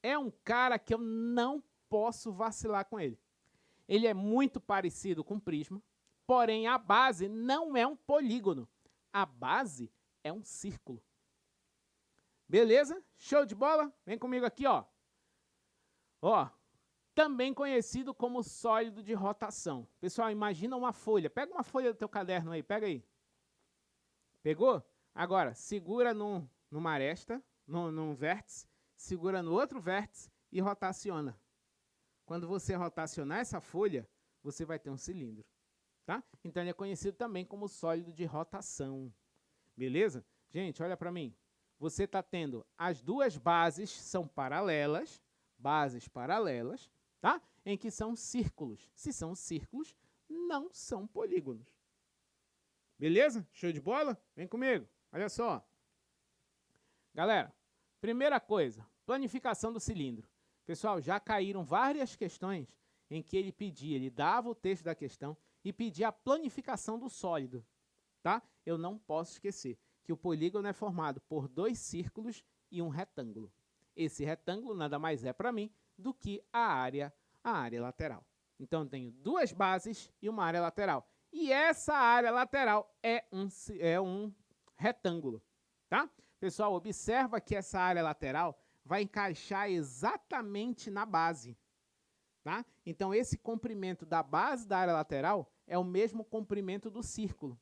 é um cara que eu não posso vacilar com ele. Ele é muito parecido com prisma, porém a base não é um polígono. A base é um círculo. Beleza? Show de bola? Vem comigo aqui, ó. Ó, também conhecido como sólido de rotação. Pessoal, imagina uma folha. Pega uma folha do teu caderno aí, pega aí. Pegou? Agora, segura numa aresta, num vértice, segura no outro vértice e rotaciona. Quando você rotacionar essa folha, você vai ter um cilindro, tá? Então, ele é conhecido também como sólido de rotação. Beleza? Gente, olha para mim. Você está tendo as duas bases, são paralelas, bases paralelas, tá? Em que são círculos. Se são círculos, não são polígonos. Beleza? Show de bola? Vem comigo. Olha só. Galera, primeira coisa, planificação do cilindro. Pessoal, já caíram várias questões em que ele dava o texto da questão e pedia a planificação do sólido, tá? Eu não posso esquecer que o polígono é formado por 2 círculos e um retângulo. Esse retângulo nada mais é para mim do que a área lateral. Então, eu tenho 2 bases e uma área lateral. E essa área lateral é um retângulo, tá? Pessoal, observa que essa área lateral vai encaixar exatamente na base, tá? Então, esse comprimento da base da área lateral é o mesmo comprimento do círculo,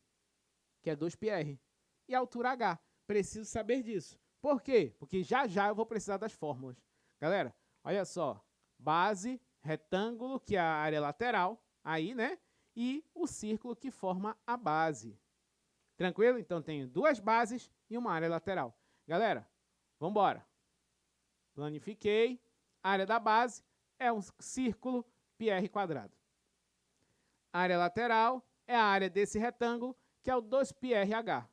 que é 2πr. E a altura h. Preciso saber disso. Por quê? Porque já eu vou precisar das fórmulas. Galera, olha só. Base, retângulo, que é a área lateral, aí, né? E o círculo que forma a base. Tranquilo? Então, tenho 2 bases e uma área lateral. Galera, vamos embora. Planifiquei. A área da base é um círculo πr². A área lateral é a área desse retângulo, que é o 2πrh.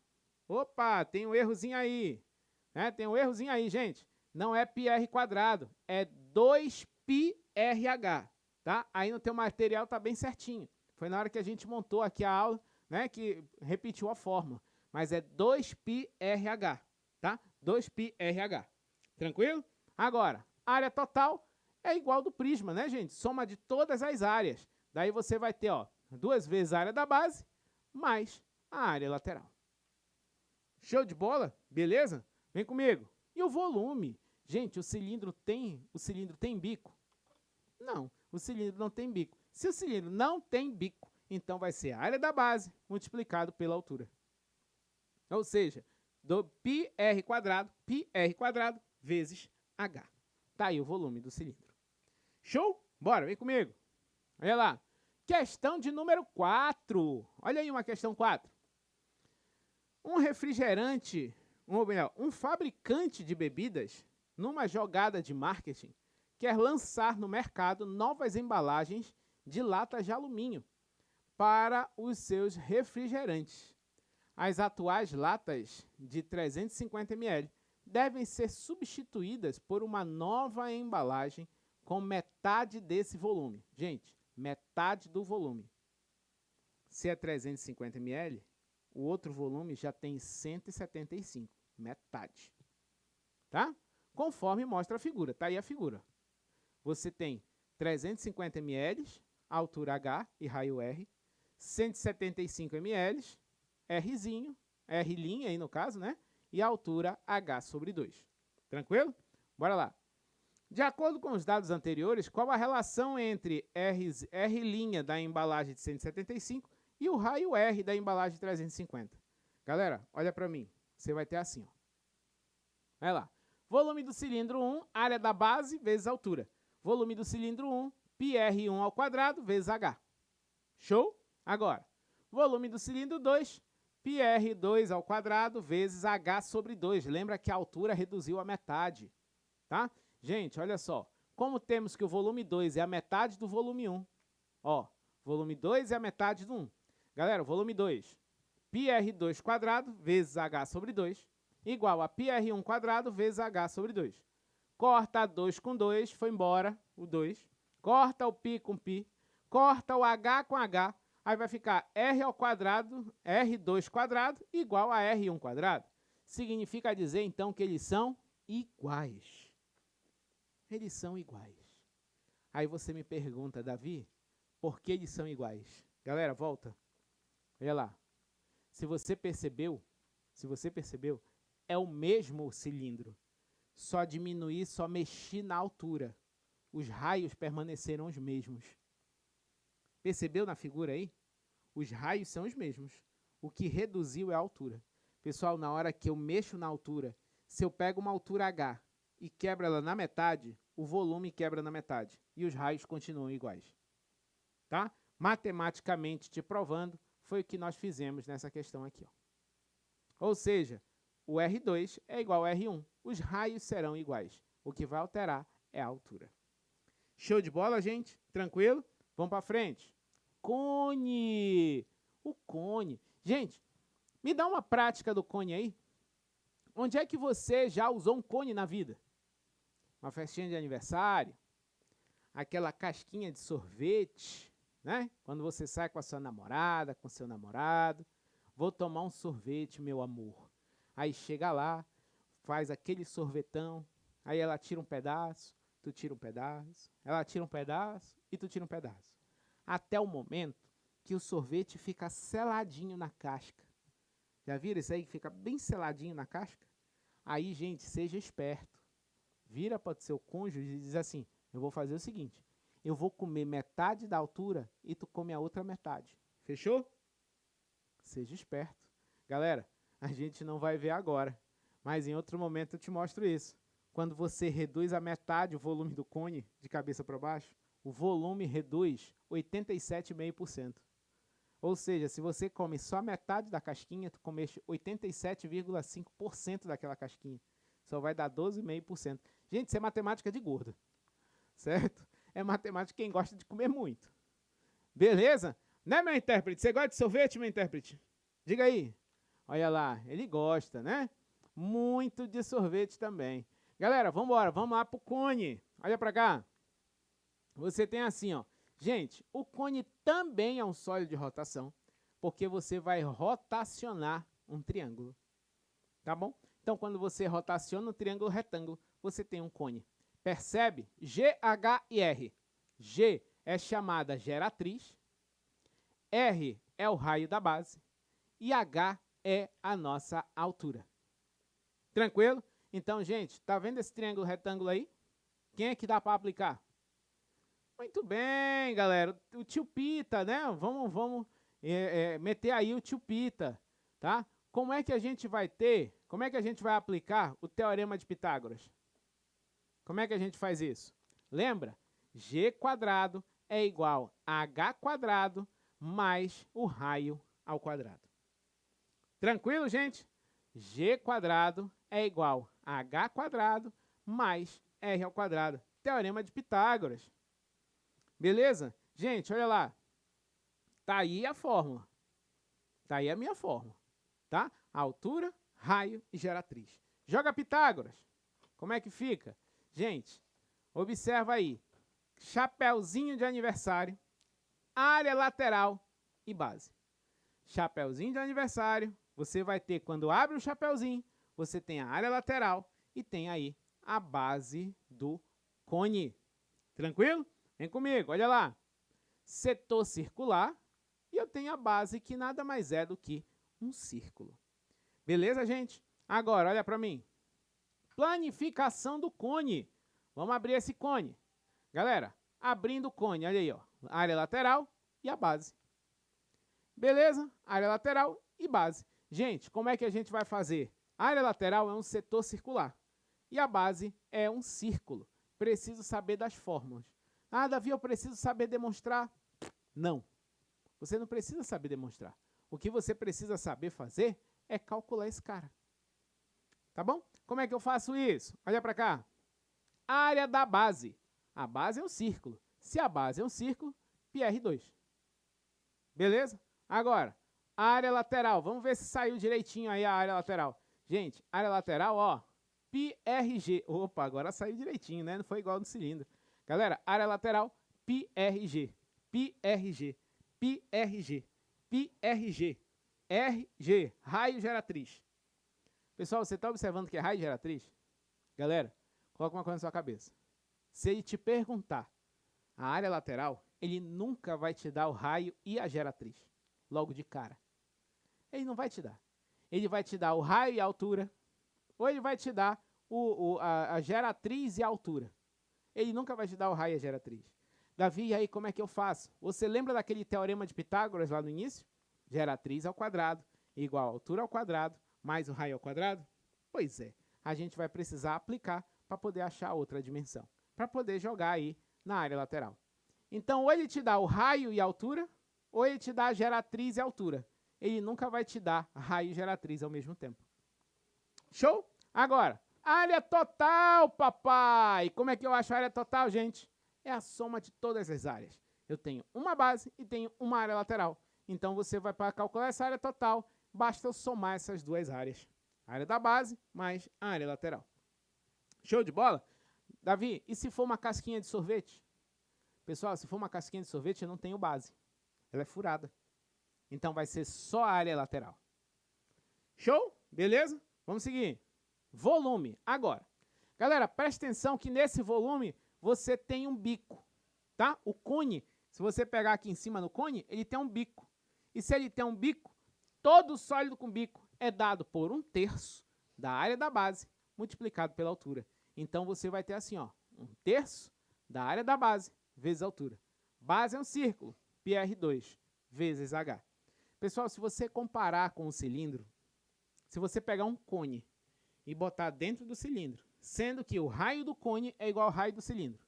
Opa, tem um errozinho aí. Né? Tem um errozinho aí, gente. Não é πr², é 2πrh. Tá? Aí no teu material tá bem certinho. Foi na hora que a gente montou aqui a aula, né, que repetiu a fórmula, mas é 2πRH, tá? 2πRH. Tranquilo? Agora, área total é igual do prisma, né, gente? Soma de todas as áreas. Daí você vai ter, ó, 2 vezes a área da base mais a área lateral. Show de bola? Beleza? Vem comigo. E o volume? Gente, o cilindro tem bico? Não, o cilindro não tem bico. Se o cilindro não tem bico, então vai ser a área da base multiplicado pela altura. Ou seja, do πr quadrado vezes h. Tá aí o volume do cilindro. Show? Bora, vem comigo. Olha lá. Questão de número 4. Olha aí uma questão 4. Um fabricante de bebidas, numa jogada de marketing, quer lançar no mercado novas embalagens de latas de alumínio para os seus refrigerantes. As atuais latas de 350 ml devem ser substituídas por uma nova embalagem com metade desse volume. Gente, metade do volume. Se é 350 ml, o outro volume já tem 175, metade. Tá? Conforme mostra a figura. Tá aí a figura. Você tem 350 ml, altura H e raio R, 175 ml, Rzinho, R' aí no caso, né? E a altura H sobre 2. Tranquilo? Bora lá. De acordo com os dados anteriores, qual a relação entre R' da embalagem de 175 e o raio R da embalagem de 350? Galera, olha para mim. Você vai ter assim, ó. Olha lá. Volume do cilindro 1, área da base vezes altura. Volume do cilindro 1, πr1 ao quadrado vezes h. Show? Agora, volume do cilindro 2, πr2 ao quadrado vezes h sobre 2. Lembra que a altura reduziu a metade, tá? Gente, olha só. Como temos que o volume 2 é a metade do volume 1. Ó, volume 2 é a metade do 1. Galera, volume 2, πr2 quadrado vezes h sobre 2, igual a πr1 quadrado vezes h sobre 2. Corta 2 com 2, foi embora o 2. Corta o π com π. Corta o h com h. Aí vai ficar r ao quadrado, r2 quadrado, igual a r1 quadrado. Significa dizer, então, que eles são iguais. Eles são iguais. Aí você me pergunta, Davi, por que eles são iguais? Galera, volta. Olha lá. Se você percebeu, é o mesmo cilindro. Só diminuí, só mexi na altura. Os raios permaneceram os mesmos. Percebeu na figura aí? Os raios são os mesmos. O que reduziu é a altura. Pessoal, na hora que eu mexo na altura, se eu pego uma altura H e quebro ela na metade, o volume quebra na metade. E os raios continuam iguais. Tá? Matematicamente te provando, foi o que nós fizemos nessa questão aqui. Ó. Ou seja, o R2 é igual ao R1. Os raios serão iguais. O que vai alterar é a altura. Show de bola, gente? Tranquilo? Vamos para frente. Cone. O cone. Gente, me dá uma prática do cone aí. Onde é que você já usou um cone na vida? Uma festinha de aniversário? Aquela casquinha de sorvete, né? Quando você sai com a sua namorada, com seu namorado. Vou tomar um sorvete, meu amor. Aí chega lá, faz aquele sorvetão. Aí ela tira um pedaço, tu tira um pedaço. Ela tira um pedaço e tu tira um pedaço. Até o momento que o sorvete fica seladinho na casca. Já viram isso aí que fica bem seladinho na casca? Aí, gente, seja esperto. Vira para o seu cônjuge e diz assim, eu vou fazer o seguinte, eu vou comer metade da altura e tu come a outra metade. Fechou? Seja esperto. Galera, a gente não vai ver agora, mas em outro momento eu te mostro isso. Quando você reduz a metade o volume do cone, de cabeça para baixo, o volume reduz 87,5%. Ou seja, se você come só metade da casquinha, tu comeste 87,5% daquela casquinha. Só vai dar 12,5%. Gente, isso é matemática de gordo, certo? É matemática de quem gosta de comer muito. Beleza? Né, meu intérprete? Você gosta de sorvete, meu intérprete? Diga aí. Olha lá, ele gosta, né? Muito de sorvete também. Galera, vamos embora, vamos lá pro cone. Olha para cá. Você tem assim, ó. Gente, o cone também é um sólido de rotação, Porque você vai rotacionar um triângulo. Tá bom? Então, quando você rotaciona um triângulo retângulo, você tem um cone. Percebe? G, H e R. G é chamada geratriz, R é o raio da base e H é a nossa altura. Tranquilo? Então, gente, tá vendo esse triângulo retângulo aí? Quem é que dá para aplicar? Muito bem, galera. O tio Pita, né? Vamos meter aí o tio Pita, tá? Como é que a gente vai aplicar o teorema de Pitágoras? Como é que a gente faz isso? Lembra? G quadrado é igual a H quadrado mais o raio ao quadrado. Tranquilo, gente? G quadrado é igual a H quadrado mais R ao quadrado. Teorema de Pitágoras. Beleza? Gente, olha lá. Tá aí a fórmula. Tá aí a minha fórmula. Tá? Altura, raio e geratriz. Joga Pitágoras. Como é que fica? Gente, observa aí. Chapeuzinho de aniversário, área lateral e base. Chapeuzinho de aniversário, você vai ter, quando abre o chapeuzinho, você tem a área lateral e tem aí a base do cone. Tranquilo? Vem comigo, olha lá. Setor circular e eu tenho a base que nada mais é do que um círculo. Beleza, gente? Agora, olha para mim. Planificação do cone. Vamos abrir esse cone. Galera, abrindo o cone, olha aí, ó, área lateral e a base. Beleza? Área lateral e base. Gente, como é que a gente vai fazer? A área lateral é um setor circular e a base é um círculo. Preciso saber das fórmulas. Ah, Davi, eu preciso saber demonstrar? Não. Você não precisa saber demonstrar. O que você precisa saber fazer é calcular esse cara. Tá bom? Como é que eu faço isso? Olha para cá. Área da base. A base é um círculo. Se a base é um círculo, PR2. Beleza? Agora, área lateral. Vamos ver se saiu direitinho aí a área lateral. Gente, área lateral, ó, PRG. Opa, agora saiu direitinho, né? Não foi igual no cilindro. Galera, área lateral, PRG. PRG. PRG. PRG. RG. Raio geratriz. Pessoal, você está observando que é raio geratriz? Galera, coloca uma coisa na sua cabeça. Se ele te perguntar a área lateral, ele nunca vai te dar o raio e a geratriz, logo de cara. Ele não vai te dar. Ele vai te dar o raio e a altura, ou ele vai te dar a geratriz e a altura. Ele nunca vai te dar o raio e a geratriz. Davi, e aí como é que eu faço? Você lembra daquele teorema de Pitágoras lá no início? Geratriz ao quadrado igual a altura ao quadrado mais o raio ao quadrado? Pois é, a gente vai precisar aplicar para poder achar outra dimensão, para poder jogar aí na área lateral. Então, ou ele te dá o raio e a altura, ou ele te dá a geratriz e a altura. Ele nunca vai te dar raio e geratriz ao mesmo tempo. Show? Agora, área total, papai! Como é que eu acho a área total, gente? É a soma de todas as áreas. Eu tenho uma base e tenho uma área lateral. Então, você vai para calcular essa área total, basta eu somar essas duas áreas. A área da base mais a área lateral. Show de bola? Davi, e se for uma casquinha de sorvete? Pessoal, se for uma casquinha de sorvete, eu não tenho base. Ela é furada. Então, vai ser só a área lateral. Show? Beleza? Vamos seguir. Volume. Agora, galera, presta atenção que nesse volume você tem um bico, tá? O cone, se você pegar aqui em cima no cone, ele tem um bico. E se ele tem um bico, todo sólido com bico é dado por 1/3 da área da base multiplicado pela altura. Então, você vai ter assim, ó, 1/3 da área da base vezes a altura. Base é um círculo, PR2 vezes H. Pessoal, se você comparar com o cilindro, se você pegar um cone e botar dentro do cilindro, sendo que o raio do cone é igual ao raio do cilindro,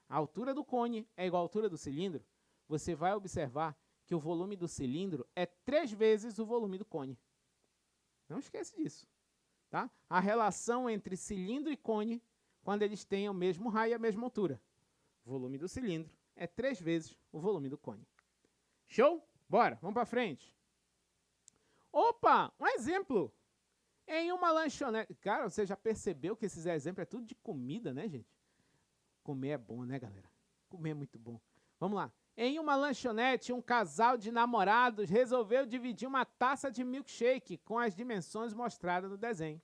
a altura do cone é igual à altura do cilindro, você vai observar que o volume do cilindro é 3 vezes o volume do cone. Não esquece disso. Tá? A relação entre cilindro e cone, quando eles têm o mesmo raio e a mesma altura. O volume do cilindro é 3 vezes o volume do cone. Show? Bora, vamos para frente. Opa, um exemplo. Em uma lanchonete. Cara, você já percebeu que esses exemplos é tudo de comida, né, gente? Comer é bom, né, galera? Comer é muito bom. Vamos lá. Em uma lanchonete, um casal de namorados resolveu dividir uma taça de milkshake com as dimensões mostradas no desenho.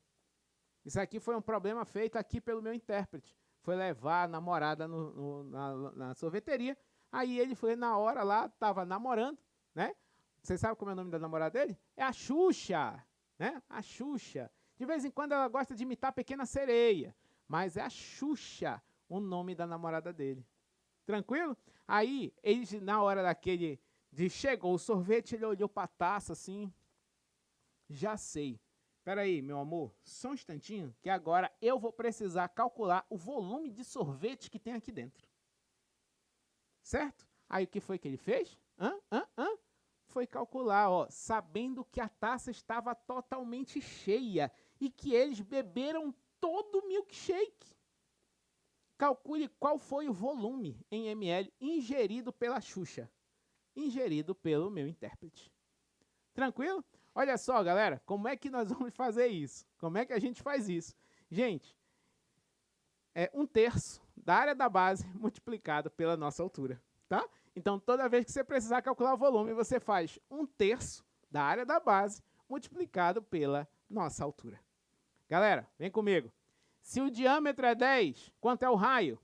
Isso aqui foi um problema feito aqui pelo meu intérprete. Foi levar a namorada na sorveteria. Aí ele foi na hora lá, estava namorando, né? Você sabe como é o nome da namorada dele? É a Xuxa, né? A Xuxa. De vez em quando ela gosta de imitar a Pequena Sereia, mas é a Xuxa o nome da namorada dele. Tranquilo? Aí, ele, na hora daquele de chegou o sorvete, ele olhou para a taça assim. Já sei. Espera aí, meu amor, só um instantinho, que agora eu vou precisar calcular o volume de sorvete que tem aqui dentro. Certo? Aí o que foi que ele fez? Foi calcular, ó, sabendo que a taça estava totalmente cheia e que eles beberam todo o milkshake. Calcule qual foi o volume em ml ingerido pela Xuxa, ingerido pelo meu intérprete. Tranquilo? Olha só, galera, como é que nós vamos fazer isso? Como é que a gente faz isso? Gente, é 1/3 da área da base multiplicado pela nossa altura, tá? Então, toda vez que você precisar calcular o volume, você faz 1/3 da área da base multiplicado pela nossa altura. Galera, vem comigo. Se o diâmetro é 10, quanto é o raio?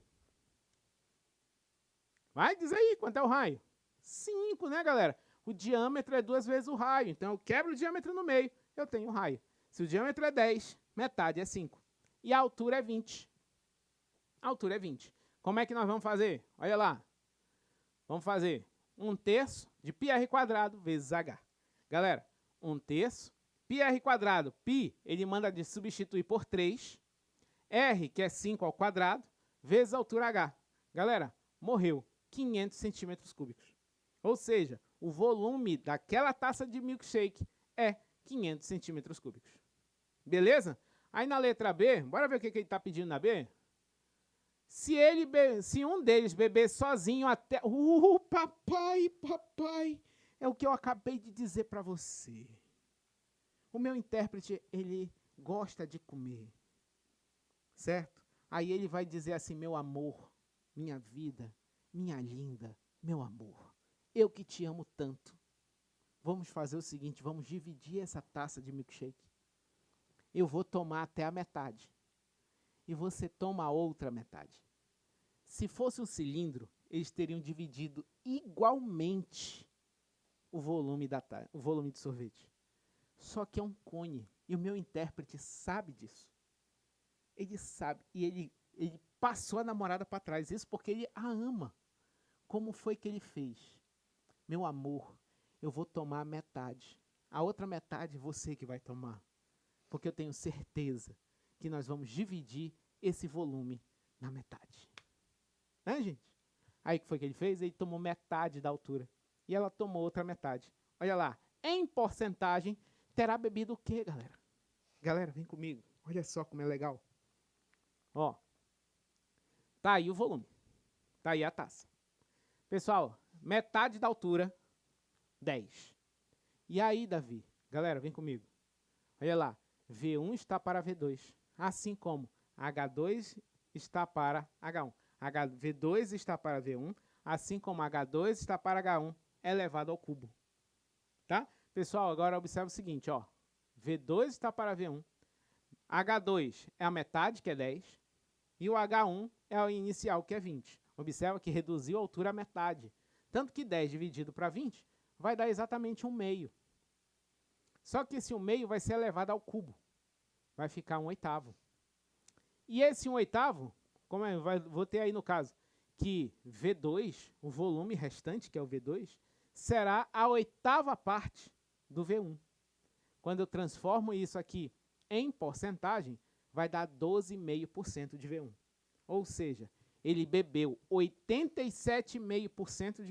Vai, diz aí, quanto é o raio? 5, né, galera? O diâmetro é 2 vezes o raio, então eu quebro o diâmetro no meio, eu tenho o raio. Se o diâmetro é 10, metade é 5. E a altura é 20. A altura é 20. Como é que nós vamos fazer? Olha lá. Vamos fazer 1/3 de πr² vezes h. Galera, 1/3 πr². Π, ele manda de substituir por 3. R, que é 5 ao quadrado, vezes a altura h. Galera, morreu 500 centímetros cúbicos. Ou seja, o volume daquela taça de milkshake é 500 centímetros cúbicos. Beleza? Aí na letra B, bora ver o que ele está pedindo na B? Se um deles beber sozinho até... papai, é o que eu acabei de dizer para você. O meu intérprete, ele gosta de comer. Certo? Aí ele vai dizer assim, meu amor, minha vida, minha linda, meu amor, eu que te amo tanto. Vamos fazer o seguinte, vamos dividir essa taça de milkshake. Eu vou tomar até a metade. E você toma a outra metade. Se fosse um cilindro, eles teriam dividido igualmente o volume de sorvete. Só que é um cone. E o meu intérprete sabe disso. Ele sabe. E ele passou a namorada para trás. Isso porque ele a ama. Como foi que ele fez? Meu amor, eu vou tomar a metade. A outra metade você que vai tomar. Porque eu tenho certeza que nós vamos dividir esse volume na metade. Né, gente? Aí o que foi que ele fez? Ele tomou metade da altura. E ela tomou outra metade. Olha lá. Em porcentagem, terá bebido o quê, galera? Galera, vem comigo. Olha só como é legal. Ó. Tá aí o volume. Tá aí a taça. Pessoal, metade da altura, 10. E aí, Davi? Galera, vem comigo. Olha lá. V1 está para V2. Assim como H2 está para H1. V2 está para V1, assim como H2 está para H1 elevado ao cubo. Tá? Pessoal, agora observe o seguinte, ó. V2 está para V1, H2 é a metade, que é 10, e o H1 é o inicial, que é 20. Observa que reduziu a altura à metade. Tanto que 10 dividido para 20 vai dar exatamente 1/2. Só que esse 1/2 vai ser elevado ao cubo. Vai ficar 1/8. E esse 1/8, como é? Vou ter aí no caso que V2, o volume restante, que é o V2, será a 8ª parte do V1. Quando eu transformo isso aqui em porcentagem, vai dar 12,5% de V1. Ou seja, ele bebeu 87,5%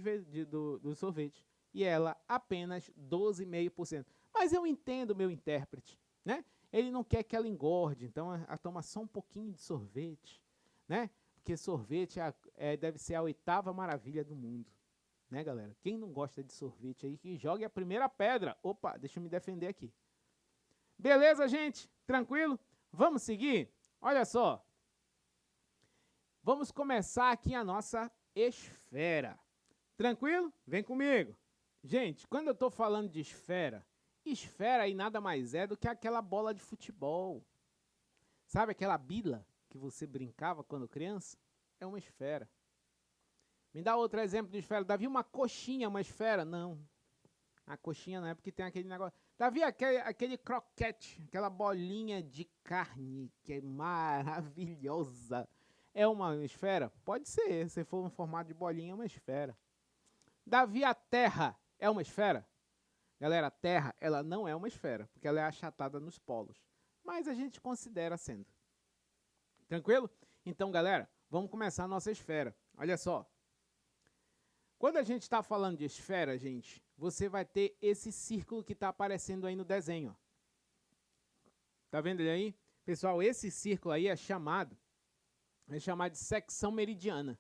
do sorvete e ela apenas 12,5%. Mas eu entendo o meu intérprete, né? Ele não quer que ela engorde, então ela toma só um pouquinho de sorvete, né? Porque sorvete deve ser a 8ª maravilha do mundo, né, galera? Quem não gosta de sorvete aí, que jogue a primeira pedra. Opa, deixa eu me defender aqui. Beleza, gente? Tranquilo? Vamos seguir? Olha só. Vamos começar aqui a nossa esfera. Tranquilo? Vem comigo. Gente, quando eu estou falando de esfera, esfera aí nada mais é do que aquela bola de futebol. Sabe aquela bila que você brincava quando criança? É uma esfera. Me dá outro exemplo de esfera. Davi, uma coxinha, uma esfera? Não. A coxinha não é porque tem aquele negócio. Davi, aquele croquete, aquela bolinha de carne que é maravilhosa. É uma esfera? Pode ser. Se for um formato de bolinha, é uma esfera. Davi, a terra é uma esfera? Galera, a terra, ela não é uma esfera, porque ela é achatada nos polos. Mas a gente considera sendo. Tranquilo? Então, galera, vamos começar a nossa esfera. Olha só. Quando a gente está falando de esfera, gente, você vai ter esse círculo que está aparecendo aí no desenho. Tá vendo ele aí? Pessoal, esse círculo aí é chamado de secção meridiana.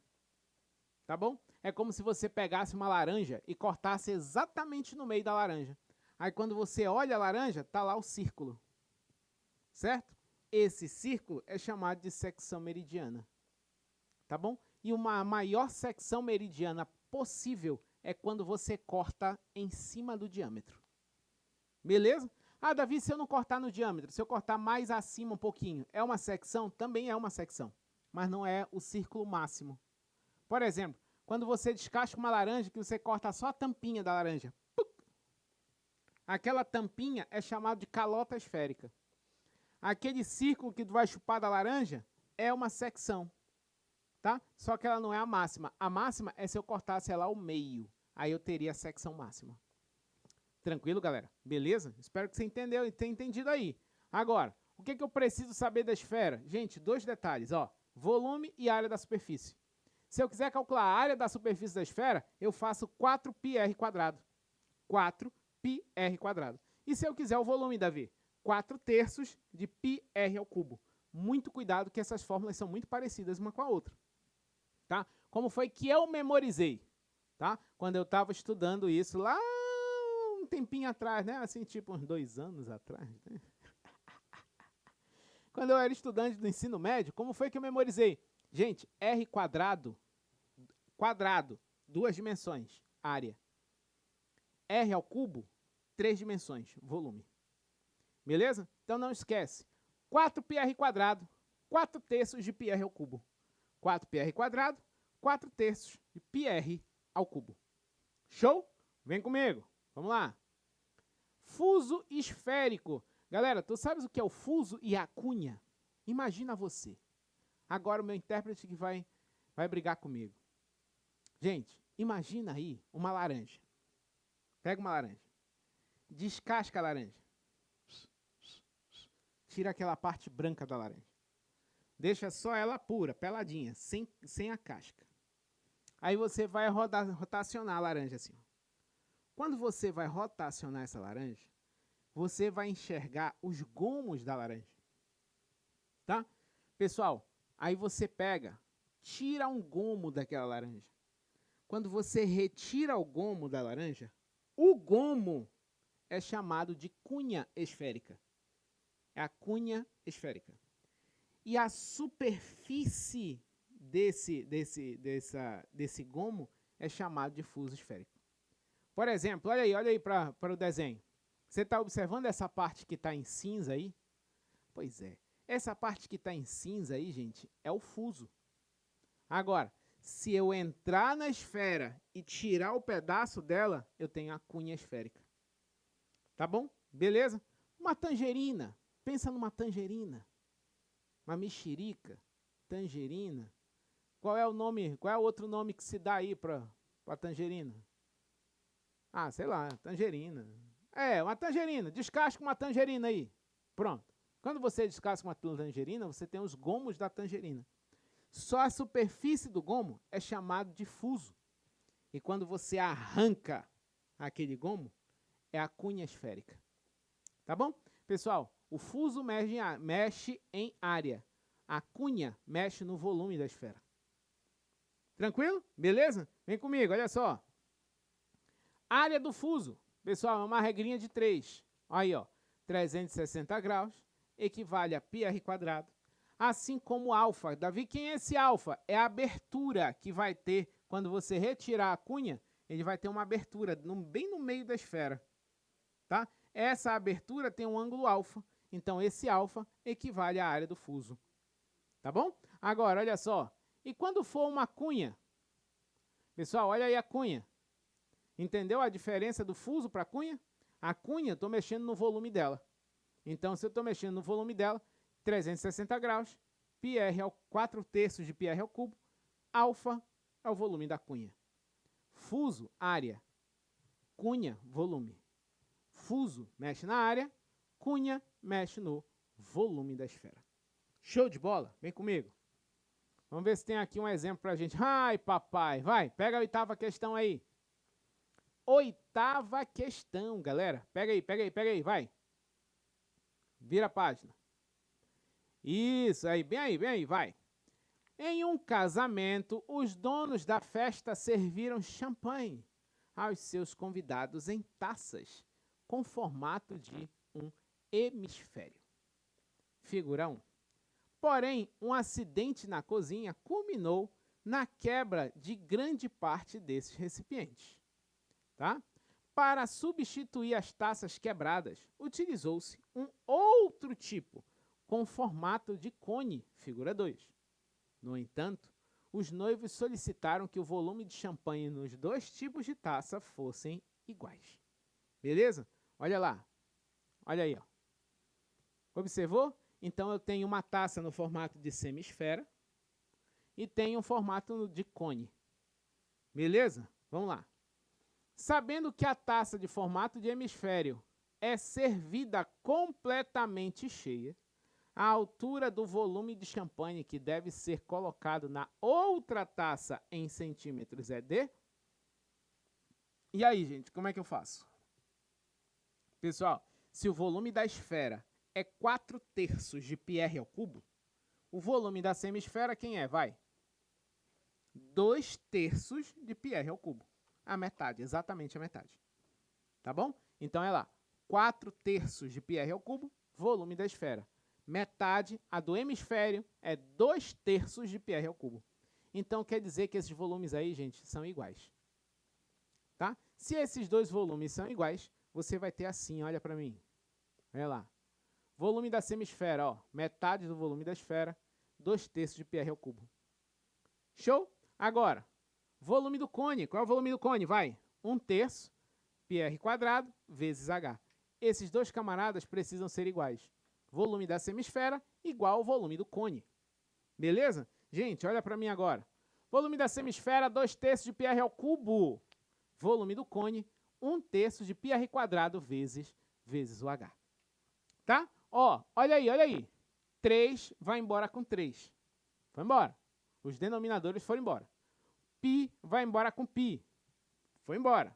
Tá bom? É como se você pegasse uma laranja e cortasse exatamente no meio da laranja. Aí quando você olha a laranja, tá lá o círculo. Certo? Esse círculo é chamado de secção meridiana. Tá bom? E uma maior secção meridiana possível é quando você corta em cima do diâmetro. Beleza? Ah, Davi, se eu não cortar no diâmetro, se eu cortar mais acima um pouquinho, é uma secção? Também é uma secção, mas não é o círculo máximo. Por exemplo, quando você descasca uma laranja, que você corta só a tampinha da laranja, aquela tampinha é chamada de calota esférica. Aquele círculo que tu vai chupar da laranja é uma secção. Tá? Só que ela não é a máxima. A máxima é se eu cortasse ela ao meio. Aí eu teria a secção máxima. Tranquilo, galera? Beleza? Espero que você entendeu e tenha entendido aí. Agora, o que eu preciso saber da esfera? Gente, dois detalhes, ó. Volume e área da superfície. Se eu quiser calcular a área da superfície da esfera, eu faço 4πr². 4πr². E se eu quiser o volume, Davi? 4/3 de πr². Muito cuidado que essas fórmulas são muito parecidas uma com a outra. Tá? Como foi que eu memorizei? Tá? Quando eu estava estudando isso lá um tempinho atrás, né? Assim, tipo uns 2 anos atrás. Né? Quando eu era estudante do ensino médio, como foi que eu memorizei? Gente, r², 2 dimensões, área. r², 3 dimensões, volume. Beleza? Então não esquece. 4πr², 4/3 de πr². 4πr², 4/3 de πr². Show? Vem comigo. Vamos lá. Fuso esférico. Galera, tu sabes o que é o fuso e a cunha? Imagina você. Agora o meu intérprete que vai brigar comigo. Gente, imagina aí uma laranja. Pega uma laranja. Descasca a laranja. Tira aquela parte branca da laranja. Deixa só ela pura, peladinha, sem a casca. Aí você vai rotacionar a laranja assim. Quando você vai rotacionar essa laranja, você vai enxergar os gomos da laranja. Tá? Pessoal, aí você pega, tira um gomo daquela laranja. Quando você retira o gomo da laranja, o gomo é chamado de cunha esférica. É a cunha esférica. E a superfície desse gomo é chamado de fuso esférico. Por exemplo, olha aí para o desenho. Você está observando essa parte que está em cinza aí? Pois é. Essa parte que está em cinza aí, gente, é o fuso. Agora, se eu entrar na esfera e tirar o pedaço dela, eu tenho a cunha esférica. Tá bom? Beleza? Uma tangerina. Pensa numa tangerina. Uma mexerica, tangerina. Qual é o nome? Qual é o outro nome que se dá aí para tangerina? Ah, sei lá, tangerina. É, uma tangerina. Descasca uma tangerina aí. Pronto. Quando você descasca uma tangerina, você tem os gomos da tangerina. Só a superfície do gomo é chamado de fuso. E quando você arranca aquele gomo, é a cunha esférica. Tá bom? Pessoal, o fuso mexe em área. A cunha mexe no volume da esfera. Tranquilo? Beleza? Vem comigo, olha só. Área do fuso. Pessoal, é uma regrinha de 3. Aí, ó. 360 graus equivale a πr². Assim como alfa. Davi, quem é esse alfa? É a abertura que vai ter quando você retirar a cunha ele vai ter uma abertura bem no meio da esfera, tá? Essa abertura tem um ângulo alfa, então esse alfa equivale à área do fuso, tá bom? Agora, olha só, e quando for uma cunha? Pessoal, olha aí a cunha. Entendeu a diferença do fuso para a cunha? A cunha, eu estou mexendo no volume dela. Então, se eu estou mexendo no volume dela, 360 graus, πr é o 4/3 de πr ao cubo, alfa é o volume da cunha. Fuso, área. Cunha, volume. Fuso, mexe na área. Cunha, mexe no volume da esfera. Show de bola? Vem comigo. Vamos ver se tem aqui um exemplo para a gente. Ai, papai, vai, pega a 8ª questão aí. 8ª questão, galera. Pega aí, vai. Vira a página. Isso, aí, bem aí, vai. Em um casamento, os donos da festa serviram champanhe aos seus convidados em taças, com formato de um hemisfério. Figura 1. Porém, um acidente na cozinha culminou na quebra de grande parte desses recipientes. Tá? Para substituir as taças quebradas, utilizou-se um outro tipo, com formato de cone, figura 2. No entanto, os noivos solicitaram que o volume de champanhe nos dois tipos de taça fossem iguais. Beleza? Olha lá. Olha aí, ó. Observou? Então, eu tenho uma taça no formato de semisfera e tenho um formato de cone. Beleza? Vamos lá. Sabendo que a taça de formato de hemisfério é servida completamente cheia, a altura do volume de champanhe que deve ser colocado na outra taça em centímetros é de... E aí, gente, como é que eu faço? Pessoal, se o volume da esfera é 4/3 de πr ao cubo, o volume da semisfera quem é? Vai. 2/3 de πr ao cubo. A metade, exatamente a metade. Tá bom? Então, é lá. 4/3 de πr ao cubo, volume da esfera. Metade, a do hemisfério, é 2/3 de πr ao cubo. Então, quer dizer que esses volumes aí, gente, são iguais. Tá? Se esses dois volumes são iguais, você vai ter assim, olha para mim. Olha lá. Volume da semisfera, ó, metade do volume da esfera, 2/3 de πr ao cubo. Show? Agora, volume do cone. Qual é o volume do cone? Vai. 1/3 πr² vezes h. Esses dois camaradas precisam ser iguais. Volume da semisfera igual ao volume do cone. Beleza? Gente, olha para mim agora. Volume da semisfera, 2/3 de πr ao cubo. Volume do cone, 1/3 de πr² vezes o h. Tá? Ó, olha aí. 3 vai embora com 3. Foi embora. Os denominadores foram embora. Π vai embora com π. Foi embora.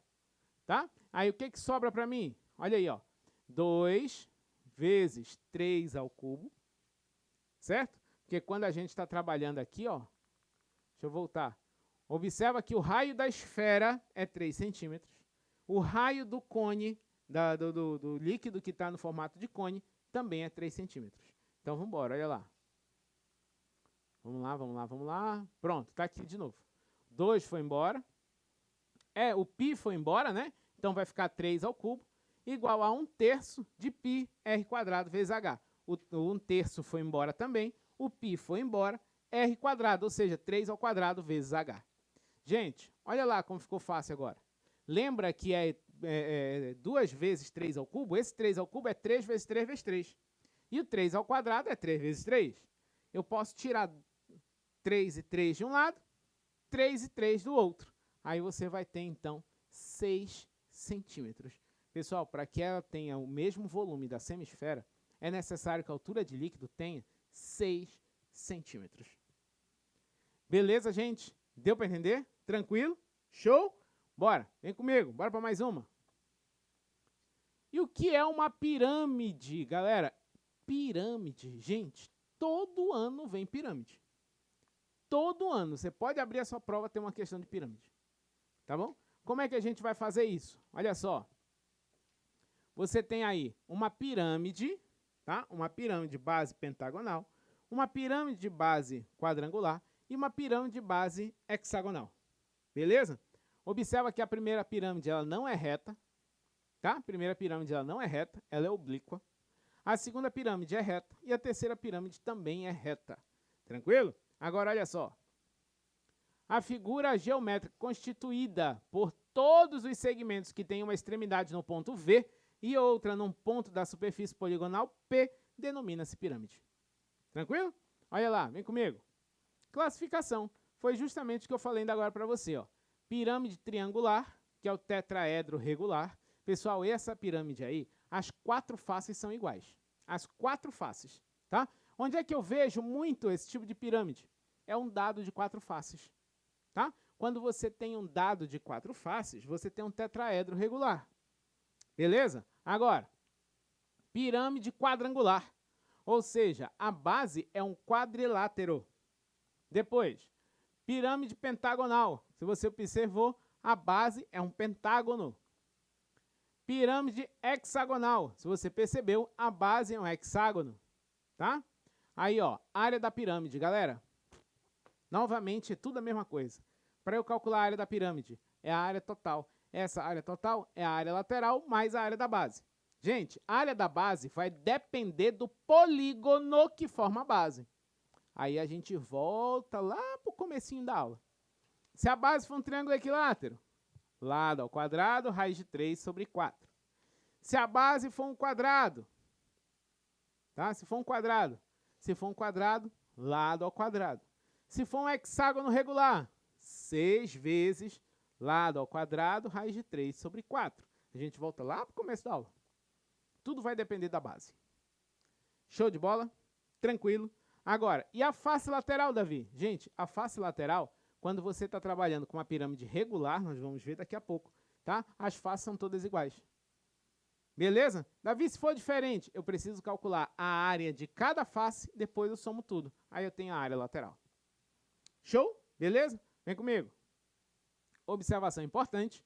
Tá? Aí o que sobra para mim? Olha aí, ó. 2 vezes 3 ao cubo. Certo? Porque quando a gente está trabalhando aqui, ó. Deixa eu voltar. Observa que o raio da esfera é 3 centímetros. O raio do cone, do líquido que está no formato de cone, também é 3 centímetros. Então, vamos embora, olha lá. Vamos lá. Pronto, está aqui de novo. 2 foi embora. O π foi embora, né? Então, vai ficar 3 ao cubo, igual a 1/3 de πr² vezes h. O 1/3 foi embora também. O π foi embora. r², ou seja, 3 ao quadrado vezes h. Gente, olha lá como ficou fácil agora. Lembra que é 2 vezes 3 ao cubo? Esse 3 ao cubo é 3 vezes 3 vezes 3. E o 3 ao quadrado é 3 vezes 3. Eu posso tirar 3 e 3 de um lado, 3 e 3 do outro. Aí você vai ter, então, 6 centímetros. Pessoal, para que ela tenha o mesmo volume da semisfera, é necessário que a altura de líquido tenha 6 centímetros. Beleza, gente? Deu para entender? Tranquilo? Show? Bora, vem comigo, bora para mais uma. E o que é uma pirâmide, galera? Pirâmide, gente, todo ano vem pirâmide. Todo ano, você pode abrir a sua prova, ter uma questão de pirâmide. Tá bom? Como é que a gente vai fazer isso? Olha só. Você tem aí uma pirâmide, tá? Uma pirâmide de base pentagonal, uma pirâmide de base quadrangular e uma pirâmide de base hexagonal. Beleza? Observa que a primeira pirâmide ela não é reta, tá? A primeira pirâmide ela não é reta, ela é oblíqua. A segunda pirâmide é reta e a terceira pirâmide também é reta. Tranquilo? Agora, olha só. A figura geométrica constituída por todos os segmentos que têm uma extremidade no ponto V e outra num ponto da superfície poligonal P denomina-se pirâmide. Tranquilo? Olha lá, vem comigo. Classificação. Foi justamente o que eu falei ainda agora para você. Ó. Pirâmide triangular, que é o tetraedro regular. Pessoal, essa pirâmide aí, as 4 faces são iguais. As 4 faces, tá? Onde é que eu vejo muito esse tipo de pirâmide? É um dado de 4 faces, tá? Quando você tem um dado de 4 faces, você tem um tetraedro regular. Beleza? Agora, pirâmide quadrangular, ou seja, a base é um quadrilátero. Depois, pirâmide pentagonal. Se você observou, a base é um pentágono. Pirâmide hexagonal. Se você percebeu, a base é um hexágono, tá? Aí, ó, área da pirâmide, galera. Novamente, é tudo a mesma coisa. Para eu calcular a área da pirâmide, é a área total. Essa área total é a área lateral mais a área da base. Gente, a área da base vai depender do polígono que forma a base. Aí a gente volta lá para o comecinho da aula. Se a base for um triângulo equilátero, lado ao quadrado, raiz de 3 sobre 4. Se a base for um quadrado, tá? Se for um quadrado, lado ao quadrado. Se for um hexágono regular, 6 vezes lado ao quadrado, raiz de 3 sobre 4. A gente volta lá para o começo da aula. Tudo vai depender da base. Show de bola? Tranquilo. Agora, e a face lateral, Davi? Gente, a face lateral, quando você está trabalhando com uma pirâmide regular, nós vamos ver daqui a pouco, tá? As faces são todas iguais. Beleza? Davi, se for diferente, eu preciso calcular a área de cada face, depois eu somo tudo. Aí eu tenho a área lateral. Show? Beleza? Vem comigo. Observação importante.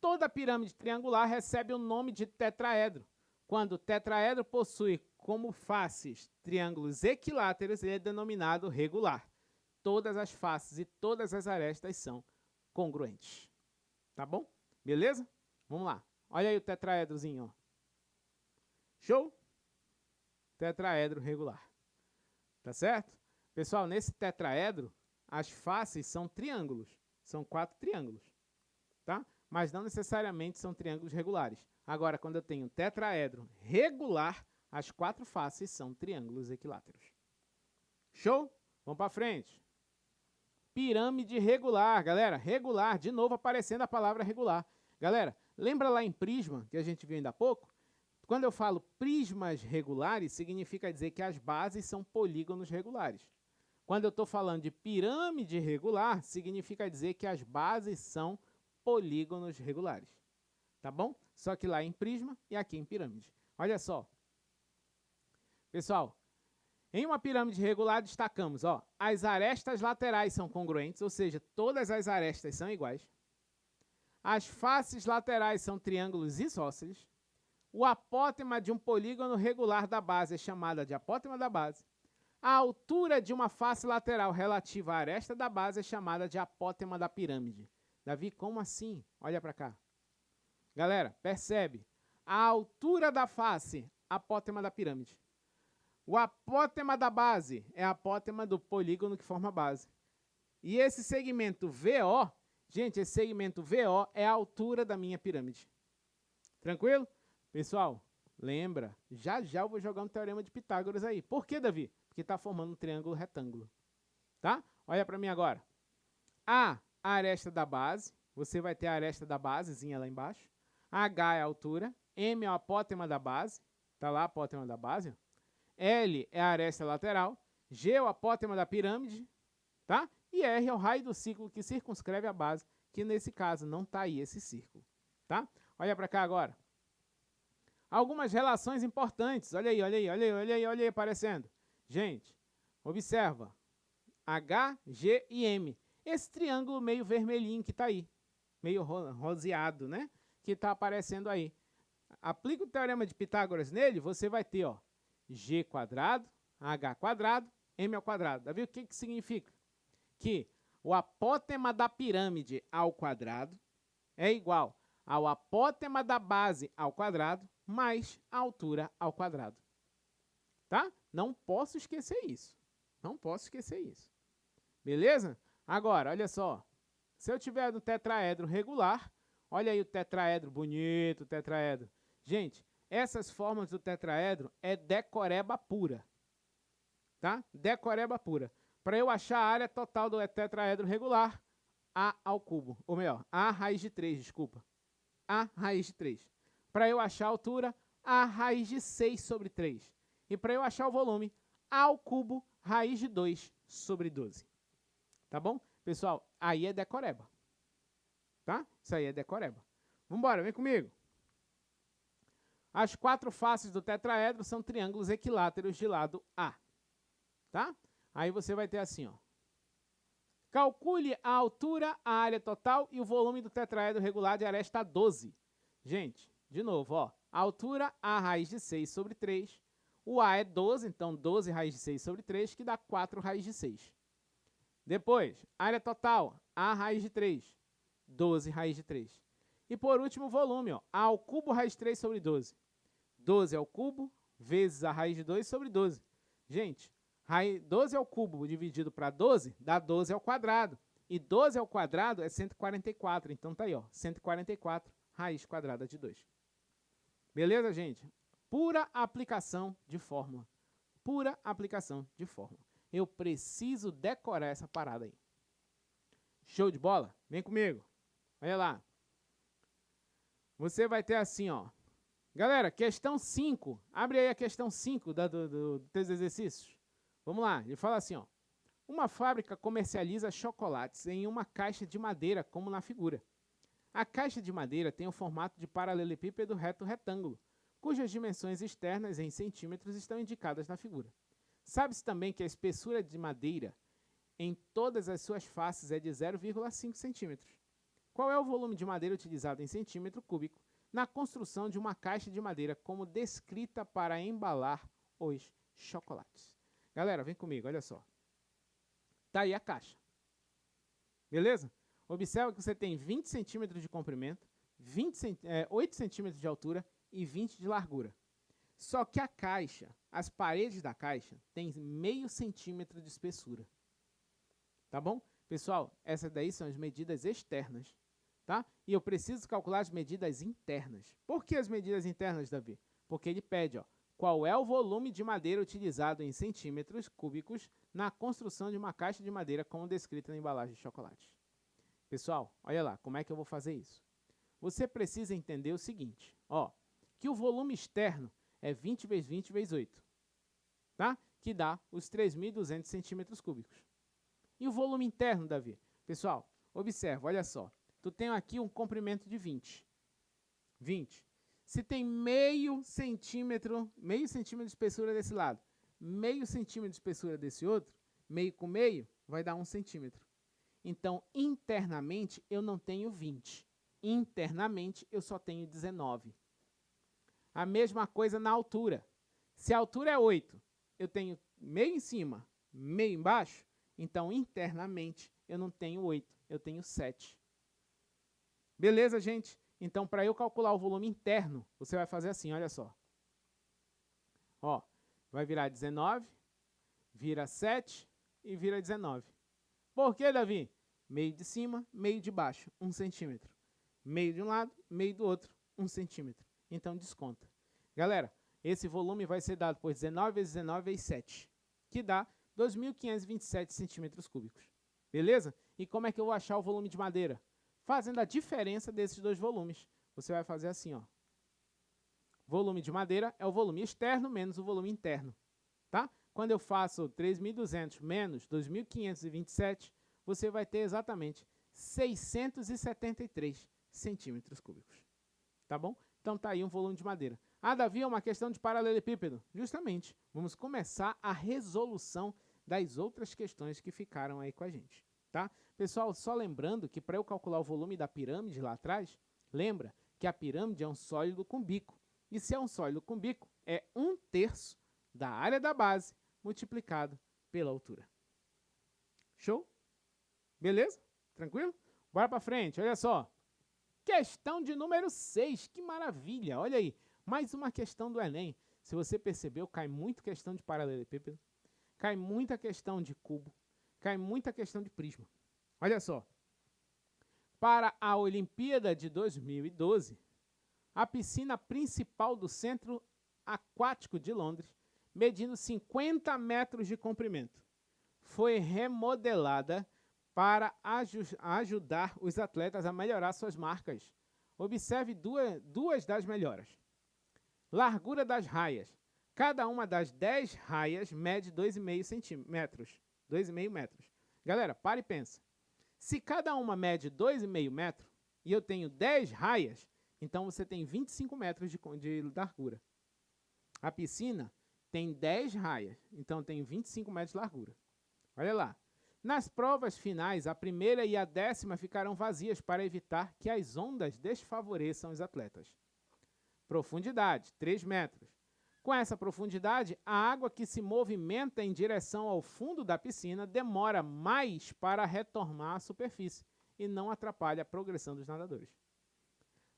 Toda pirâmide triangular recebe o nome de tetraedro. Quando o tetraedro possui como faces triângulos equiláteros, ele é denominado regular. Todas as faces e todas as arestas são congruentes. Tá bom? Beleza? Vamos lá. Olha aí o tetraedrozinho, ó. Show? Tetraedro regular. Tá certo? Pessoal, nesse tetraedro, as faces são triângulos. São 4 triângulos. Tá? Mas não necessariamente são triângulos regulares. Agora, quando eu tenho tetraedro regular, as 4 faces são triângulos equiláteros. Show? Vamos para frente. Pirâmide regular, galera. Regular, de novo aparecendo a palavra regular. Galera, lembra lá em prisma, que a gente viu ainda há pouco? Quando eu falo prismas regulares, significa dizer que as bases são polígonos regulares. Quando eu estou falando de pirâmide regular, significa dizer que as bases são polígonos regulares. Tá bom? Só que lá em prisma e aqui em pirâmide. Olha só. Pessoal, em uma pirâmide regular destacamos, ó, as arestas laterais são congruentes, ou seja, todas as arestas são iguais. As faces laterais são triângulos isósceles. O apótema de um polígono regular da base é chamada de apótema da base. A altura de uma face lateral relativa à aresta da base é chamada de apótema da pirâmide. Davi, como assim? Olha para cá. Galera, percebe? A altura da face, apótema da pirâmide. O apótema da base é a apótema do polígono que forma a base. E esse segmento VO, gente, esse segmento VO é a altura da minha pirâmide. Tranquilo? Pessoal, lembra, já eu vou jogar um teorema de Pitágoras aí. Por que, Davi? Porque está formando um triângulo retângulo. Tá? Olha para mim agora. A aresta da base, você vai ter a aresta da basezinha lá embaixo. H é a altura, M é o apótema da base, tá lá a apótema da base. Ó. L é a aresta lateral, G é o apótema da pirâmide, tá? E R é o raio do círculo que circunscreve a base, que nesse caso não está aí esse círculo, tá? Olha para cá agora. Algumas relações importantes, olha aí aparecendo. Gente, observa, H, G e M. Esse triângulo meio vermelhinho que está aí, meio roseado, né? Que está aparecendo aí. Aplica o teorema de Pitágoras nele, você vai ter, ó, G quadrado, H quadrado, M ao quadrado. Davi, o que significa? Que o apótema da pirâmide ao quadrado é igual ao apótema da base ao quadrado mais a altura ao quadrado. Tá? Não posso esquecer isso. Não posso esquecer isso. Beleza? Agora, olha só. Se eu tiver no tetraedro regular, olha aí o tetraedro, bonito o tetraedro. Gente, essas formas do tetraedro é decoreba pura. Tá? Decoreba pura. Para eu achar a área total do tetraedro regular, A ao cubo. Ou melhor, A raiz de 3, desculpa. A raiz de 3. Para eu achar a altura, A raiz de 6 sobre 3. E para eu achar o volume, A ao cubo raiz de 2 sobre 12. Tá bom? Pessoal, aí é decoreba. Tá? Isso aí é decoreba. Vamos embora, vem comigo. As 4 faces do tetraedro são triângulos equiláteros de lado A. Tá? Aí você vai ter assim, ó. Calcule a altura, a área total e o volume do tetraedro regular de aresta 12. Gente, de novo, ó. A altura, A raiz de 6 sobre 3. O A é 12, então 12 raiz de 6 sobre 3, que dá 4 raiz de 6. Depois, área total, A raiz de 3. 12 raiz de 3. E por último, o volume, ó. A ao cubo raiz de 3 sobre 12. 12 ao cubo vezes a raiz de 2 sobre 12. Gente, 12 ao cubo dividido para 12 dá 12 ao quadrado. E 12 ao quadrado é 144. Então tá aí, ó, 144 raiz quadrada de 2. Beleza, gente? Pura aplicação de fórmula. Pura aplicação de fórmula. Eu preciso decorar essa parada aí. Show de bola? Vem comigo. Olha lá. Você vai ter assim, ó. Galera, questão 5. Abre aí a questão 5 dos teus exercícios. Vamos lá. Ele fala assim, ó. Uma fábrica comercializa chocolates em uma caixa de madeira, como na figura. A caixa de madeira tem o formato de paralelepípedo reto-retângulo, cujas dimensões externas em centímetros estão indicadas na figura. Sabe-se também que a espessura de madeira em todas as suas faces é de 0,5 centímetros. Qual é o volume de madeira utilizado em centímetro cúbico na construção de uma caixa de madeira como descrita para embalar os chocolates? Galera, vem comigo, olha só. Tá aí a caixa. Beleza? Observa que você tem 20 centímetros de comprimento, 8 centímetros de altura e 20 de largura. Só que a caixa, as paredes da caixa, têm meio centímetro de espessura. Tá bom? Pessoal, essas daí são as medidas externas. Tá? E eu preciso calcular as medidas internas. Por que as medidas internas, Davi? Porque ele pede, ó, qual é o volume de madeira utilizado em centímetros cúbicos na construção de uma caixa de madeira como descrita na embalagem de chocolate. Pessoal, olha lá, como é que eu vou fazer isso? Você precisa entender o seguinte, ó, que o volume externo é 20 vezes 20 vezes 8, tá? Que dá os 3.200 centímetros cúbicos. E o volume interno, Davi? Pessoal, observa, olha só. Tu tem aqui um comprimento de 20. 20. Se tem meio centímetro de espessura desse lado, meio centímetro de espessura desse outro, meio com meio, vai dar 1 centímetro. Então, internamente, eu não tenho 20. Internamente, eu só tenho 19. A mesma coisa na altura. Se a altura é 8, eu tenho meio em cima, meio embaixo, então, internamente, eu não tenho 8, eu tenho 7. Beleza, gente? Então, para eu calcular o volume interno, você vai fazer assim, olha só. Ó, vai virar 19, vira 7 e vira 19. Por que, Davi? Meio de cima, meio de baixo, 1 centímetro. Meio de um lado, meio do outro, 1 centímetro. Então, desconta. Galera, esse volume vai ser dado por 19 vezes 19 vezes 7, que dá 2.527 centímetros cúbicos. Beleza? E como é que eu vou achar o volume de madeira? Fazendo a diferença desses dois volumes. Você vai fazer assim, ó. Volume de madeira é o volume externo menos o volume interno. Tá? Quando eu faço 3.200 menos 2.527, você vai ter exatamente 673 centímetros cúbicos. Tá bom? Então tá aí um volume de madeira. Ah, Davi, é uma questão de paralelepípedo. Justamente. Vamos começar a resolução das outras questões que ficaram aí com a gente. Tá? Pessoal, só lembrando que para eu calcular o volume da pirâmide lá atrás, lembra que a pirâmide é um sólido com bico. E se é um sólido com bico, é 1/3 da área da base multiplicado pela altura. Show? Beleza? Tranquilo? Bora para frente, olha só. Questão de número 6, que maravilha, olha aí, mais uma questão do Enem. Se você percebeu, cai muito questão de paralelepípedo, cai muita questão de cubo, cai muita questão de prisma. Olha só, para a Olimpíada de 2012, a piscina principal do Centro Aquático de Londres, medindo 50 metros de comprimento, foi remodelada para ajudar os atletas a melhorar suas marcas. Observe duas das melhoras. Largura das raias. Cada uma das 10 raias mede 2,5 metros. 2,5 metros. Galera, para e pensa. Se cada uma mede 2,5 metros e eu tenho 10 raias, então você tem 25 metros de largura. A piscina tem 10 raias, então tem 25 metros de largura. Olha lá. Nas provas finais, a primeira e a 10ª ficarão vazias para evitar que as ondas desfavoreçam os atletas. Profundidade, 3 metros. Com essa profundidade, a água que se movimenta em direção ao fundo da piscina demora mais para retornar à superfície e não atrapalha a progressão dos nadadores.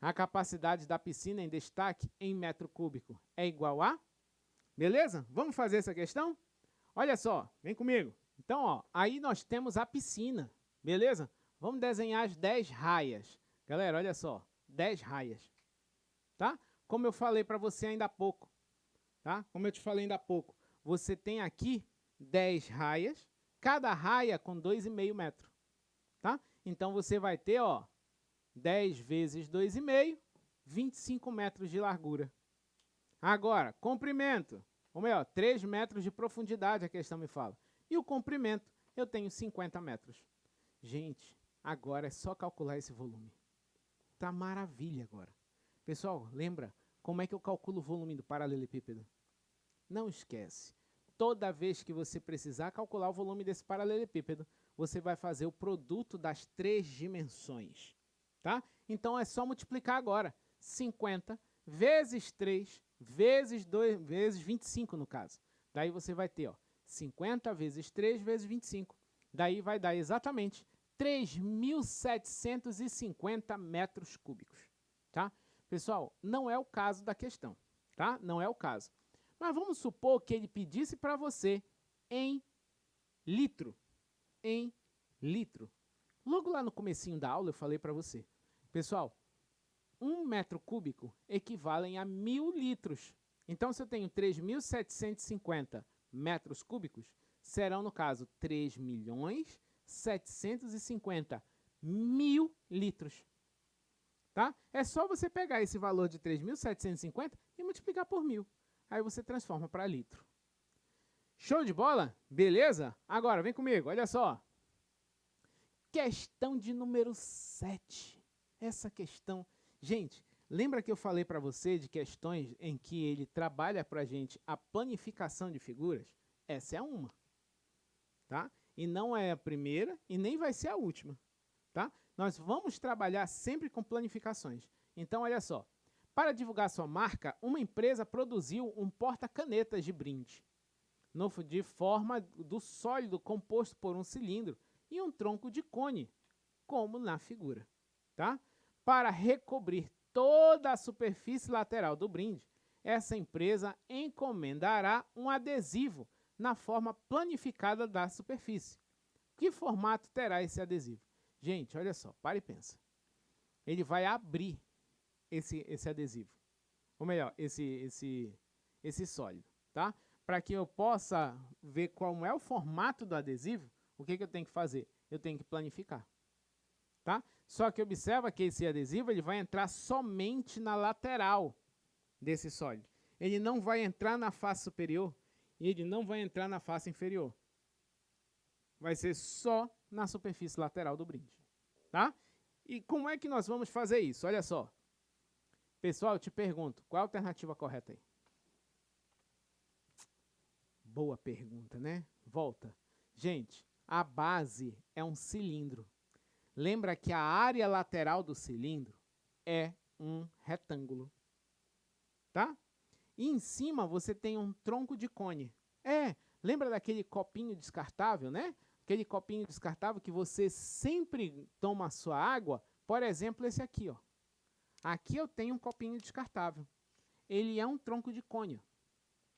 A capacidade da piscina em destaque em metro cúbico é igual a... Beleza? Vamos fazer essa questão? Olha só, vem comigo. Então, ó, aí nós temos a piscina, beleza? Vamos desenhar as 10 raias. Galera, olha só, 10 raias, tá? Como eu falei para você ainda há pouco, tá? Como eu te falei ainda há pouco, você tem aqui 10 raias, cada raia com 2,5 metros, tá? Então, você vai ter, ó, 10 vezes 2,5, 25 metros de largura. Agora, comprimento, ou melhor, 3 metros de profundidade, a questão me fala. E o comprimento, eu tenho 50 metros. Gente, agora é só calcular esse volume. Tá maravilha agora. Pessoal, lembra como é que eu calculo o volume do paralelepípedo? Não esquece. Toda vez que você precisar calcular o volume desse paralelepípedo, você vai fazer o produto das 3 dimensões. Tá? Então, é só multiplicar agora. 50 vezes 3 vezes 2 vezes 25, no caso. Daí você vai ter, ó, 50 vezes 3 vezes 25. Daí vai dar exatamente 3.750 metros cúbicos. Tá? Pessoal, não é o caso da questão. Tá? Não é o caso. Mas vamos supor que ele pedisse para você em litro. Em litro. Logo lá no comecinho da aula eu falei para você. Pessoal, 1 metro cúbico equivale a 1.000 litros. Então, se eu tenho 3.750 metros cúbicos, serão, no caso, 3.750.000 litros. Tá? É só você pegar esse valor de 3.750 e multiplicar por 1.000. Aí você transforma para litro. Show de bola? Beleza? Agora, vem comigo, olha só. Questão de número 7. Essa questão... Gente, lembra que eu falei para você de questões em que ele trabalha para a gente a planificação de figuras? Essa é uma, tá? E não é a primeira e nem vai ser a última, tá? Nós vamos trabalhar sempre com planificações. Então, olha só. Para divulgar sua marca, uma empresa produziu um porta-canetas de brinde, de forma do sólido composto por um cilindro e um tronco de cone, como na figura, tá? Para recobrir toda a superfície lateral do brinde, essa empresa encomendará um adesivo na forma planificada da superfície. Que formato terá esse adesivo? Gente, olha só, para e pensa. Ele vai abrir esse adesivo, ou melhor, esse sólido, tá? Para que eu possa ver qual é o formato do adesivo, o que eu tenho que fazer? Eu tenho que planificar, tá? Só que observa que esse adesivo ele vai entrar somente na lateral desse sólido. Ele não vai entrar na face superior e ele não vai entrar na face inferior. Vai ser só na superfície lateral do brinde, tá? E como é que nós vamos fazer isso? Olha só. Pessoal, eu te pergunto, qual a alternativa correta aí? Boa pergunta, né? Volta. Gente, a base é um cilindro. Lembra que a área lateral do cilindro é um retângulo, tá? E em cima você tem um tronco de cone. Lembra daquele copinho descartável, né? Aquele copinho descartável que você sempre toma a sua água, por exemplo, esse aqui, ó. Aqui eu tenho um copinho descartável. Ele é um tronco de cone.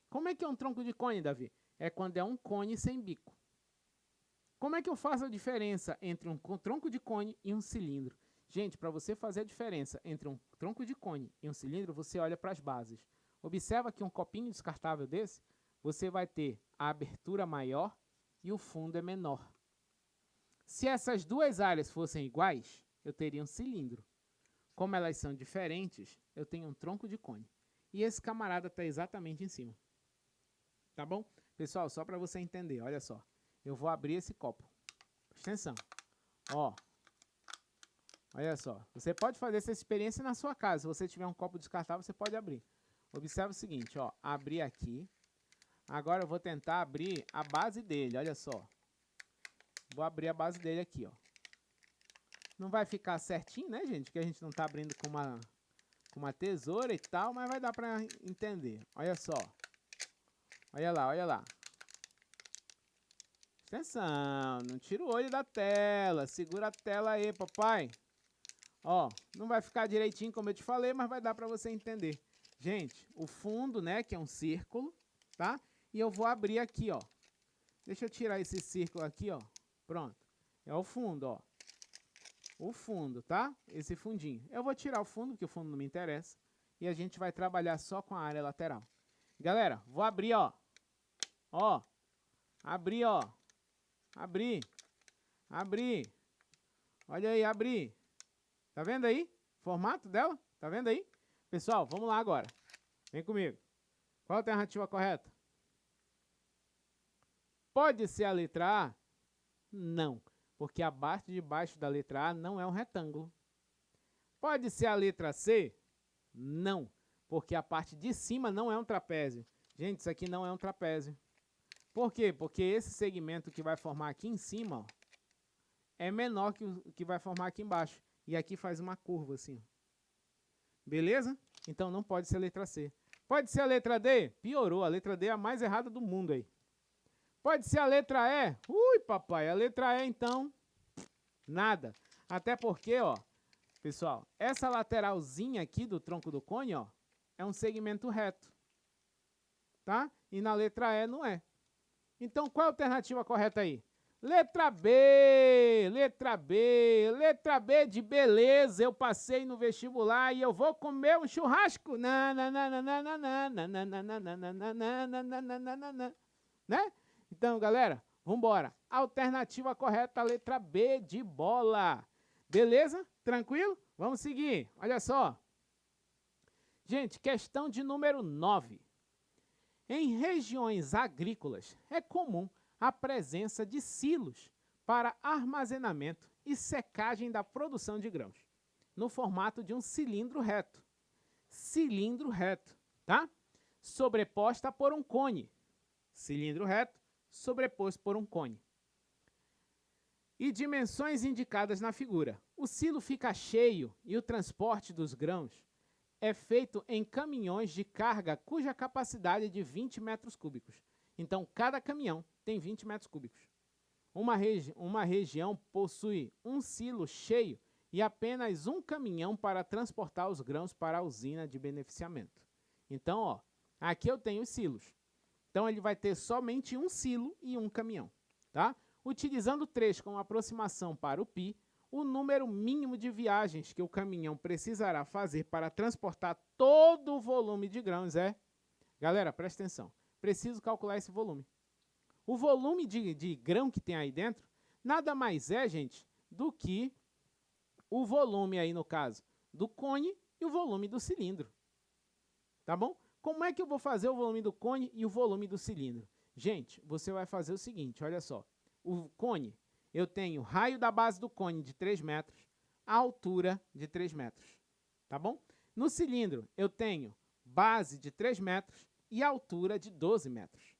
Como é que é um tronco de cone, Davi? É quando é um cone sem bico. Como é que eu faço a diferença entre um tronco de cone e um cilindro? Gente, para você fazer a diferença entre um tronco de cone e um cilindro, você olha para as bases. Observa que um copinho descartável desse, você vai ter a abertura maior e o fundo é menor. Se essas duas áreas fossem iguais, eu teria um cilindro. Como elas são diferentes, eu tenho um tronco de cone. E esse camarada está exatamente em cima. Tá bom? Pessoal, só para você entender, olha só. Eu vou abrir esse copo. Presta atenção. Ó. Olha só. Você pode fazer essa experiência na sua casa. Se você tiver um copo descartável, você pode abrir. Observe o seguinte, ó. Abri aqui. Agora eu vou tentar abrir a base dele, olha só. Vou abrir a base dele aqui, ó. Não vai ficar certinho, né, gente? Que a gente não tá abrindo com uma tesoura e tal, mas vai dar para entender. Olha só. Olha lá, olha lá. Atenção, não tira o olho da tela. Segura a tela aí, papai. Ó, não vai ficar direitinho como eu te falei, mas vai dar para você entender. Gente, o fundo, né, que é um círculo, tá? E eu vou abrir aqui, ó. Deixa eu tirar esse círculo aqui, ó. Pronto. É o fundo, ó. O fundo, tá? Esse fundinho. Eu vou tirar o fundo, porque o fundo não me interessa. E a gente vai trabalhar só com a área lateral. Galera, vou abrir, ó. Ó. Abrir, ó. Abrir. Abrir. Olha aí, abrir. Tá vendo aí? Formato dela? Tá vendo aí? Pessoal, vamos lá agora. Vem comigo. Qual a alternativa correta? Pode ser a letra A? Não, porque a parte de baixo da letra A não é um retângulo. Pode ser a letra C? Não, porque a parte de cima não é um trapézio. Gente, isso aqui não é um trapézio. Por quê? Porque esse segmento que vai formar aqui em cima, ó, é menor que o que vai formar aqui embaixo. E aqui faz uma curva assim. Beleza? Então não pode ser a letra C. Pode ser a letra D? Piorou. A letra D é a mais errada do mundo aí. Pode ser a letra E? Ui, papai. A letra E, então, nada. Até porque, ó, pessoal, essa lateralzinha aqui do tronco do cone, ó, é um segmento reto. Tá? E na letra E não é. Então, qual a alternativa correta aí? Letra B, letra B, letra B de beleza. Eu passei no vestibular e eu vou comer um churrasco. Né? Então, galera, vamos embora. Alternativa correta, letra B de bola. Beleza? Tranquilo? Vamos seguir. Olha só. Gente, questão de número 9. Em regiões agrícolas, é comum a presença de silos para armazenamento e secagem da produção de grãos, no formato de um cilindro reto. Cilindro reto, tá? Sobreposta por um cone. Cilindro reto, sobreposto por um cone. E dimensões indicadas na figura. O silo fica cheio e o transporte dos grãos é feito em caminhões de carga cuja capacidade é de 20 metros cúbicos. Então, cada caminhão tem 20 metros cúbicos. Uma região possui um silo cheio e apenas um caminhão para transportar os grãos para a usina de beneficiamento. Então, ó, aqui eu tenho os silos. Então, ele vai ter somente um silo e um caminhão. Tá? Utilizando 3 como aproximação para o π, o número mínimo de viagens que o caminhão precisará fazer para transportar todo o volume de grãos é... Galera, presta atenção. Preciso calcular esse volume. O volume de grão que tem aí dentro nada mais é, gente, do que o volume aí, no caso, do cone e o volume do cilindro. Tá bom? Como é que eu vou fazer o volume do cone e o volume do cilindro? Gente, você vai fazer o seguinte, olha só. O cone, eu tenho raio da base do cone de 3 metros, a altura de 3 metros. Tá bom? No cilindro, eu tenho base de 3 metros e altura de 12 metros.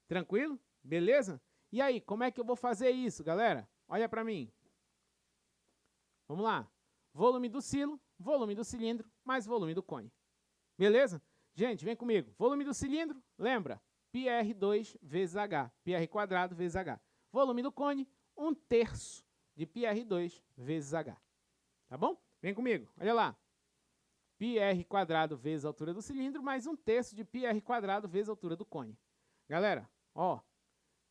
Tranquilo? Beleza? E aí, como é que eu vou fazer isso, galera? Olha para mim. Vamos lá. Volume do silo, volume do cilindro, mais volume do cone. Beleza? Gente, vem comigo. Volume do cilindro, lembra? πr2 vezes h. πr² vezes h. Volume do cone, 1/3 de πr2 vezes h. Tá bom? Vem comigo. Olha lá. πr² vezes a altura do cilindro, mais 1/3 de πr² vezes a altura do cone. Galera, ó,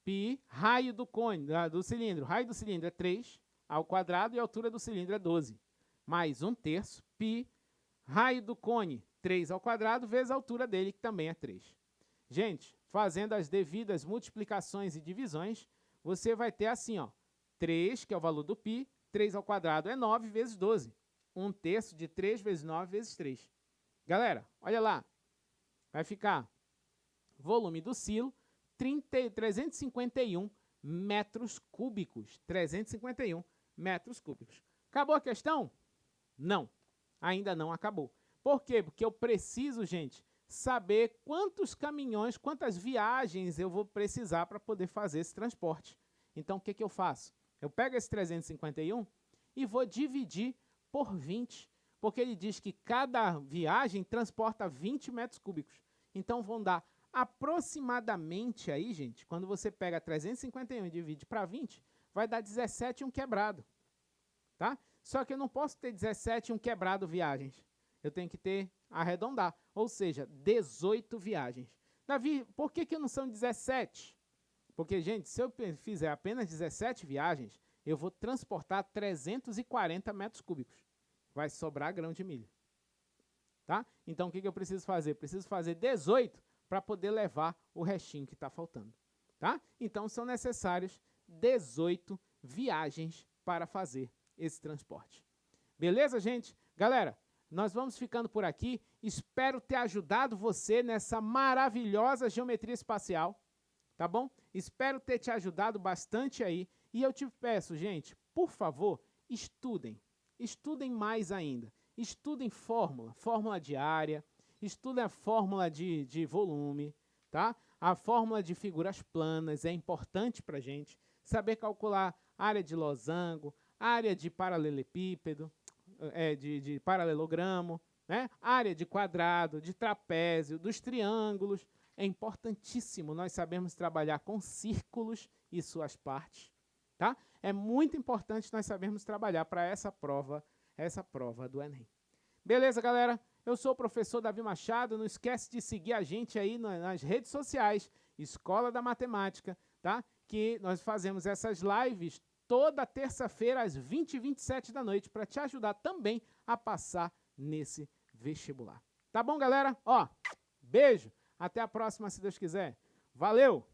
π, raio do cone, do cilindro. Raio do cilindro é 3 ao quadrado e a altura do cilindro é 12. Mais 1/3 π, raio do cone, 3 ao quadrado, vezes a altura dele, que também é 3. Gente, fazendo as devidas multiplicações e divisões, você vai ter assim, ó, 3, que é o valor do π, 3 ao quadrado é 9 vezes 12. 1/3 de 3 vezes 9 vezes 3. Galera, olha lá. Vai ficar volume do silo, 351 metros cúbicos. 351 metros cúbicos. Acabou a questão? Não, ainda não acabou. Por quê? Porque eu preciso, gente, saber quantos caminhões, quantas viagens eu vou precisar para poder fazer esse transporte. Então, o que eu faço? Eu pego esse 351 e vou dividir por 20, porque ele diz que cada viagem transporta 20 metros cúbicos. Então, vão dar aproximadamente aí, gente, quando você pega 351 e divide para 20, vai dar 17 e um quebrado, tá? Só que eu não posso ter 17 e um quebrado viagens. Eu tenho que ter, arredondar, ou seja, 18 viagens. Davi, por que não são 17? Porque, gente, se eu fizer apenas 17 viagens, eu vou transportar 340 metros cúbicos. Vai sobrar grão de milho. Tá? Então, o que eu preciso fazer? Preciso fazer 18 para poder levar o restinho que está faltando. Tá? Então, são necessários 18 viagens para fazer esse transporte. Beleza, gente? Galera, nós vamos ficando por aqui. Espero ter ajudado você nessa maravilhosa geometria espacial. Tá bom? Espero ter te ajudado bastante aí. E eu te peço, gente, por favor, estudem. Estudem mais ainda. Estudem fórmula de área, estudem a fórmula de volume, tá? A fórmula de figuras planas é importante para a gente. Saber calcular área de losango, área de paralelepípedo, de paralelogramo, né? Área de quadrado, de trapézio, dos triângulos. É importantíssimo nós sabermos trabalhar com círculos e suas partes. Tá? É muito importante nós sabermos trabalhar para essa prova do Enem. Beleza, galera? Eu sou o professor Davi Machado. Não esquece de seguir a gente aí nas redes sociais, Escola da Matemática, tá? Que nós fazemos essas lives toda terça-feira às 20h27 da noite para te ajudar também a passar nesse vestibular. Tá bom, galera? Ó, beijo. Até a próxima, se Deus quiser. Valeu!